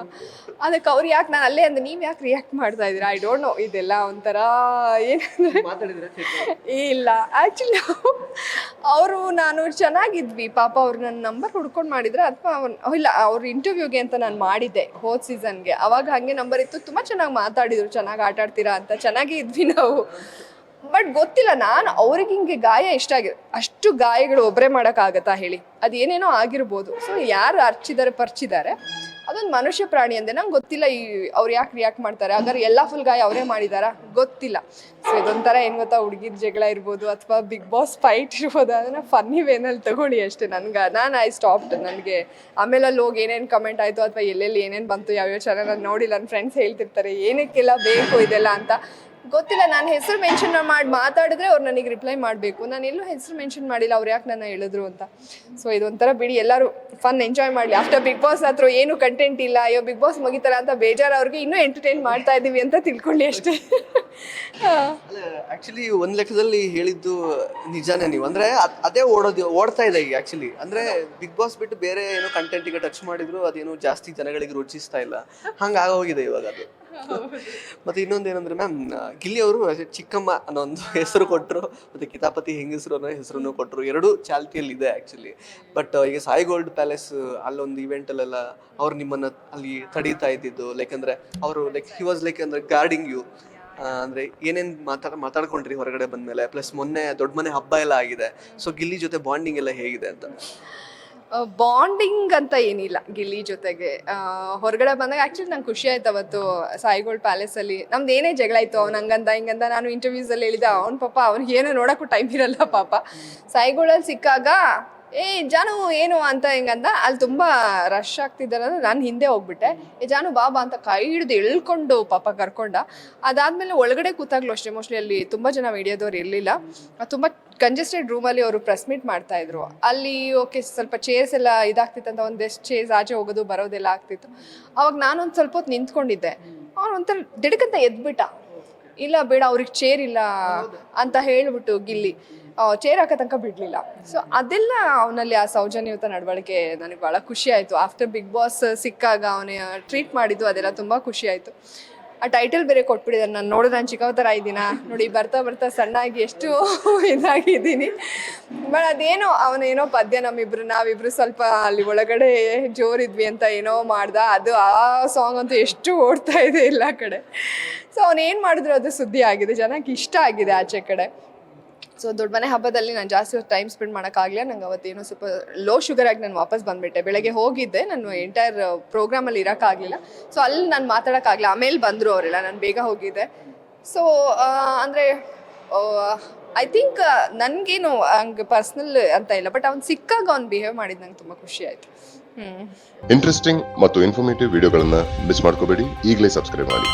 ಅದಕ್ಕೆ ಅವ್ರು ಯಾಕೆ, ನಾನು ಅಲ್ಲೇ ಅಂದೆ, ನೀವು ಯಾಕೆ ರಿಯಾಕ್ಟ್ ಮಾಡ್ತಾ ಇದ್ದೀರಾ? I don't know. ಇದೆಲ್ಲ ಒಂಥರ ಏನಂದ್ರೆ ಇಲ್ಲ, ಆ್ಯಕ್ಚುಲಿ ಅವರು ನಾನು ಚೆನ್ನಾಗಿದ್ವಿ. ಪಾಪ ಅವ್ರು ನನ್ನ ನಂಬರ್ ಹುಡ್ಕೊಂಡು ಮಾಡಿದ್ರೆ ಅಥವಾ ಇಲ್ಲ, ಅವ್ರ ಇಂಟರ್ವ್ಯೂಗೆ ಅಂತ ನಾನು ಮಾಡಿದ್ದೆ ಹೋದ ಸೀಸನ್ಗೆ. ಅವಾಗ ಹಾಗೆ ನಂಬರ್ ಇತ್ತು, ತುಂಬ ಚೆನ್ನಾಗಿ ಮಾತಾಡಿದ್ರು, ಚೆನ್ನಾಗಿ ಆಟ ಆಡ್ತೀರಾ ಅಂತ, ಚೆನ್ನಾಗೇ ಇದ್ವಿ ನಾವು. ಬಟ್ ಗೊತ್ತಿಲ್ಲ, ನಾನು ಅವ್ರಿಗೆ ಹಿಂಗೆ ಗಾಯ ಇಷ್ಟ ಆಗಿದೆ. ಅಷ್ಟು ಗಾಯಗಳು ಒಬ್ಬರೇ ಮಾಡೋಕ್ಕಾಗತ್ತಾ ಹೇಳಿ? ಅದು ಏನೇನೋ ಆಗಿರ್ಬೋದು. ಸೊ ಯಾರು ಪರಿಚಿದ್ದಾರೆ, ಅದೊಂದು ಮನುಷ್ಯ ಪ್ರಾಣಿ ಅಂದೆ. ನಂಗೆ ಗೊತ್ತಿಲ್ಲ ಅವ್ರು ಯಾಕೆ ರಿಯಾಕ್ಟ್ ಮಾಡ್ತಾರೆ. ಹಾಗಾದ್ರೆ ಎಲ್ಲ ಫುಲ್ ಗಾಯ ಅವರೇ ಮಾಡಿದಾರಾ ಗೊತ್ತಿಲ್ಲ. ಸೊ ಇದೊಂಥರ ಏನು ಗೊತ್ತಾ, ಹುಡುಗಿರ ಜಗಳ ಇರ್ಬೋದು ಅಥವಾ ಬಿಗ್ ಬಾಸ್ ಫೈಟ್ ಇರ್ಬೋದು, ಅದನ್ನು ಫನ್ನಿ ವೇನಲ್ಲಿ ತಗೊಳ್ಳಿ ಅಷ್ಟೇ. ನಾನು ಐ ಸ್ಟಾಪ್ಡ್. ನನಗೆ ಆಮೇಲೆ ಅಲ್ಲಿ ಹೋಗಿ ಏನೇನು ಕಮೆಂಟ್ ಆಯಿತು ಅಥವಾ ಎಲ್ಲೆಲ್ಲಿ ಏನೇನು ಬಂತು, ಯಾವ್ಯಾವ ಚಾನಲ್ ನಾನು ನೋಡಿಲ್ಲ. ನನ್ನ ಫ್ರೆಂಡ್ಸ್ ಹೇಳ್ತಿರ್ತಾರೆ ಏನಕ್ಕೆಲ್ಲ ಬೇಕು ಇದೆಲ್ಲ ಅಂತ. ಗೊತ್ತಿಲ್ಲ, ನಾನು ಹೆಸರು ಮೆನ್ಷನ್ ಮಾಡಿ ಮಾತಾಡಿದ್ರೆ ಅವ್ರು ನನಗೆ ರಿಪ್ಲೈ ಮಾಡಬೇಕು. ನಾನು ಎಲ್ಲೂ ಹೆಸರು ಮೆನ್ಷನ್ ಮಾಡಿಲ್ಲ, ಅವ್ರು ಯಾಕೆ ನನ್ನ ಹೇಳಿದ್ರು ಅಂತ. ಸೊ ಇದೊಂಥರ ಬಿಡಿ, ಎಲ್ಲರೂ ಫನ್ ಎಂಜಾಯ್ ಮಾಡಲಿ. ಆಫ್ಟರ್ ಬಿಗ್ ಬಾಸ್ ಹತ್ರ ಏನು ಕಂಟೆಂಟ್ ಇಲ್ಲ, ಅಯ್ಯೋ ಬಿಗ್ ಬಾಸ್ ಮುಗಿತಾರ ಅಂತ ಬೇಜಾರು, ಅವ್ರಿಗೆ ಇನ್ನೂ ಎಂಟರ್ಟೈನ್ ಮಾಡ್ತಾ ಇದ್ದೀವಿ ಅಂತ ತಿಳ್ಕೊಳ್ಳಿ ಅಷ್ಟೇ. ಆ್ಯಕ್ಚುಲಿ ಒಂದು ಲೆಕ್ಕದಲ್ಲಿ ಹೇಳಿದ್ದು ನಿಜಾನೇ ನೀವು. ಅಂದರೆ ಅದೇ ಓಡ್ತಾ ಇದೆ ಈಗ ಆ್ಯಕ್ಚುಲಿ. ಅಂದರೆ ಬಿಗ್ ಬಾಸ್ ಬಿಟ್ಟು ಬೇರೆ ಏನೋ ಕಂಟೆಂಟಿಗೆ ಟಚ್ ಮಾಡಿದ್ರು ಅದೇನು ಜಾಸ್ತಿ ಜನಗಳಿಗೆ ರುಚಿಸ್ತಾ ಇಲ್ಲ, ಹಂಗೆ ಆಗೋಗಿದೆ ಇವಾಗ ಅದು. ಮತ್ತು ಇನ್ನೊಂದು ಏನಂದರೆ ಮ್ಯಾಮ್, ಗಿಲ್ಲಿ ಅವರು ಚಿಕ್ಕಮ್ಮ ಅನ್ನೋ ಒಂದು ಹೆಸರು ಕೊಟ್ಟರು, ಮತ್ತು ಕಿತಾಪತಿ ಹೆಂಗಸರು ಅನ್ನೋ ಹೆಸರನ್ನು ಕೊಟ್ಟರು. ಎರಡೂ ಚಾಲ್ತಿಯಲ್ಲಿ ಇದೆ ಆ್ಯಕ್ಚುಲಿ. ಬಟ್ ಈಗ ಸಾಯಿ ಗೋಲ್ಡ್ ಪ್ಯಾಲೇಸ್ ಅಲ್ಲೊಂದು ಇವೆಂಟಲ್ಲೆಲ್ಲ ಅವ್ರು ನಿಮ್ಮನ್ನು ಅಲ್ಲಿ ತಡೀತಾ ಇದ್ದಿದ್ದು, ಲೈಕ್ ಅಂದರೆ ಅವರು ಹಿ ವಾಸ್ ಲೈಕ್ ಅಂದರೆ ಗಾರ್ಡಿಂಗ್ ಯು. ಅಂದರೆ ಏನೇನು ಮಾತಾಡ್ಕೊಂಡ್ರಿ ಹೊರಗಡೆ ಬಂದಮೇಲೆ? ಪ್ಲಸ್ ಮೊನ್ನೆ ದೊಡ್ಡ ಮನೆ ಹಬ್ಬ ಎಲ್ಲ ಆಗಿದೆ. ಸೊ ಗಿಲ್ಲಿ ಜೊತೆ ಬಾಂಡಿಂಗ್ ಎಲ್ಲ ಹೇಗಿದೆ ಅಂತ? ಬಾಂಡಿಂಗ್ ಅಂತ ಏನಿಲ್ಲ ಗಿಲ್ಲಿ ಜೊತೆಗೆ. ಹೊರಗಡೆ ಬಂದಾಗ ಆ್ಯಕ್ಚುಲಿ ನಂಗೆ ಖುಷಿ ಆಯ್ತು ಅವತ್ತು ಸಾಯಿಗೋಲ್ಡ್ ಪ್ಯಾಲೇಸಲ್ಲಿ. ನಮ್ದು ಏನೇ ಜಗಳ ಆಯಿತು, ಅವ್ನು ಹಂಗಂದ ಹಿಂಗಂದ. ನಾನು ಇಂಟರ್ವ್ಯೂಸಲ್ಲಿ ಹೇಳಿದೆ, ಅವ್ನು ಪಾಪ ಅವ್ನಿಗೆ ಏನೋ ನೋಡೋಕ್ಕೂ ಟೈಮ್ ಇರಲ್ಲ ಪಾಪ. ಸಾಯಿಗೋಲ್ಡಲ್ಲಿ ಸಿಕ್ಕಾಗ ಜಾನು ಏನು ಅಂತ ಹಿಂಗಂದ. ಅಲ್ಲಿ ತುಂಬ ರಶ್ ಆಗ್ತಿದ್ದಾರೆ ಅಂದರೆ ನಾನು ಹಿಂದೆ ಹೋಗ್ಬಿಟ್ಟೆ. ಜಾನು ಬಾಬಾ ಅಂತ ಕೈ ಹಿಡಿದು ಎಳ್ಕೊಂಡು ಪಾಪ ಕರ್ಕೊಂಡ. ಅದಾದಮೇಲೆ ಒಳಗಡೆ ಕೂತಾಗ್ಲೂ ಅಷ್ಟೇ, ಮೋಸ್ಟ್ಲಿ ಅಲ್ಲಿ ತುಂಬ ಜನ ಮೀಡಿಯಾದವ್ರು ಇರಲಿಲ್ಲ. ತುಂಬ ಕಂಜೆಸ್ಟೆಡ್ ರೂಮಲ್ಲಿ ಅವರು ಪ್ರೆಸ್ ಮೀಟ್ ಮಾಡ್ತಾಯಿದ್ರು. ಅಲ್ಲಿ ಓಕೆ ಸ್ವಲ್ಪ ಚೇರ್ಸ್ ಎಲ್ಲ ಇದಾಗ್ತಿತ್ತಂತ, ಒಂದೆಷ್ಟು ಚೇರ್ಸ್ ಆಚೆ ಹೋಗೋದು ಬರೋದೆಲ್ಲ ಆಗ್ತಿತ್ತು. ಅವಾಗ ನಾನೊಂದು ಸ್ವಲ್ಪ ಹೊತ್ತು ನಿಂತ್ಕೊಂಡಿದ್ದೆ. ಅವ್ನು ಒಂಥರ ದಿಡಕಂತ ಎದ್ಬಿಟ್ಟ, ಇಲ್ಲ ಬೇಡ ಅವ್ರಿಗೆ ಚೇರ್ ಇಲ್ಲ ಅಂತ ಹೇಳ್ಬಿಟ್ಟು ಗಿಲ್ಲಿ ಚೇರ್ ಹಾಕೋ ತನಕ ಬಿಡಲಿಲ್ಲ. ಸೊ ಅದೆಲ್ಲ ಅವನಲ್ಲಿ ಆ ಸೌಜನ್ಯಯುತ ನಡವಳಿಕೆ ನನಗೆ ಭಾಳ ಖುಷಿ ಆಯಿತು. ಆಫ್ಟರ್ ಬಿಗ್ ಬಾಸ್ ಸಿಕ್ಕಾಗ ಅವನೇ ಟ್ರೀಟ್ ಮಾಡಿದ್ದು ಅದೆಲ್ಲ ತುಂಬ ಖುಷಿ ಆಯಿತು. ಆ ಟೈಟಲ್ ಬೇರೆ ಕೊಟ್ಬಿಟ್ಟಿದ್ದಾರೆ. ನಾನು ನೋಡಿದ್ರೆ ನಾನು ಚಿಕ್ಕವ ಥರ ಇದ್ದೀನ ನೋಡಿ, ಬರ್ತಾ ಬರ್ತಾ ಸಣ್ಣಾಗಿ ಎಷ್ಟು ಇದಾಗಿದ್ದೀನಿ. ಬಟ್ ಅದೇನೋ ಅವನೇನೋ ಪದ್ಯ ನಾವಿಬ್ರು ಸ್ವಲ್ಪ ಅಲ್ಲಿ ಒಳಗಡೆ ಜೋರಿದ್ವಿ ಅಂತ ಏನೋ ಮಾಡ್ದ. ಅದು ಆ ಸಾಂಗ್ ಅಂತೂ ಎಷ್ಟು ಓಡ್ತಾ ಇದೆ ಎಲ್ಲ ಕಡೆ. ಸೊ ಅವನೇನು ಮಾಡಿದ್ರು ಅದು ಸುದ್ದಿ ಆಗಿದೆ, ಜನಕ್ಕೆ ಇಷ್ಟ ಆಗಿದೆ ಆಚೆ ಕಡೆ. ಸೊ ದೊಡ್ಡ ಮನೆ ಹಬ್ಬದಲ್ಲಿ ನಾನು ಜಾಸ್ತಿ ಟೈಮ್ ಸ್ಪೆಂಡ್ ಮಾಡೋಕ್ಕಾಗಲಿಲ್ಲ. ನಂಗೆ ಅವತ್ತೇನೋ ಸ್ವಲ್ಪ ಲೋ ಶುಗರ್ ಆಗಿ ನಾನು ವಾಪಸ್ ಬಂದುಬಿಟ್ಟೆ. ಬೆಳಗ್ಗೆ ಹೋಗಿದ್ದೆ, ನಾನು ಎಂಟೈರ್ ಪ್ರೋಗ್ರಾಮಲ್ಲಿ ಇರೋಕ್ಕಾಗಲಿಲ್ಲ. ಸೊ ಅಲ್ಲಿ ನಾನು ಮಾತಾಡೋಕ್ಕಾಗಲಿಲ್ಲ. ಆಮೇಲೆ ಬಂದರು ಅವರೆಲ್ಲ, ನಾನು ಬೇಗ ಹೋಗಿದ್ದೆ. ಸೊ ಅಂದರೆ ಐ ಥಿಂಕ್ ನನಗೇನು ಹಂಗೆ ಪರ್ಸ್ನಲ್ ಅಂತ ಇಲ್ಲ, ಬಟ್ ಅವ್ನು ಸಿಕ್ಕಾಗ ಅವ್ನು ಬಿಹೇವ್ ಮಾಡಿದ್ದು ನಂಗೆ ತುಂಬ ಖುಷಿ ಆಯಿತು. ಇಂಟ್ರೆಸ್ಟಿಂಗ್ ಮತ್ತು ಇನ್ಫಾರ್ಮೇಟಿವ್ ವಿಡಿಯೋಗಳನ್ನು ಮಿಸ್ ಮಾಡ್ಕೋಬೇಡಿ. ಈಗಲೇ ಸಬ್ಸ್ಕ್ರೈಬ್ ಮಾಡಿ.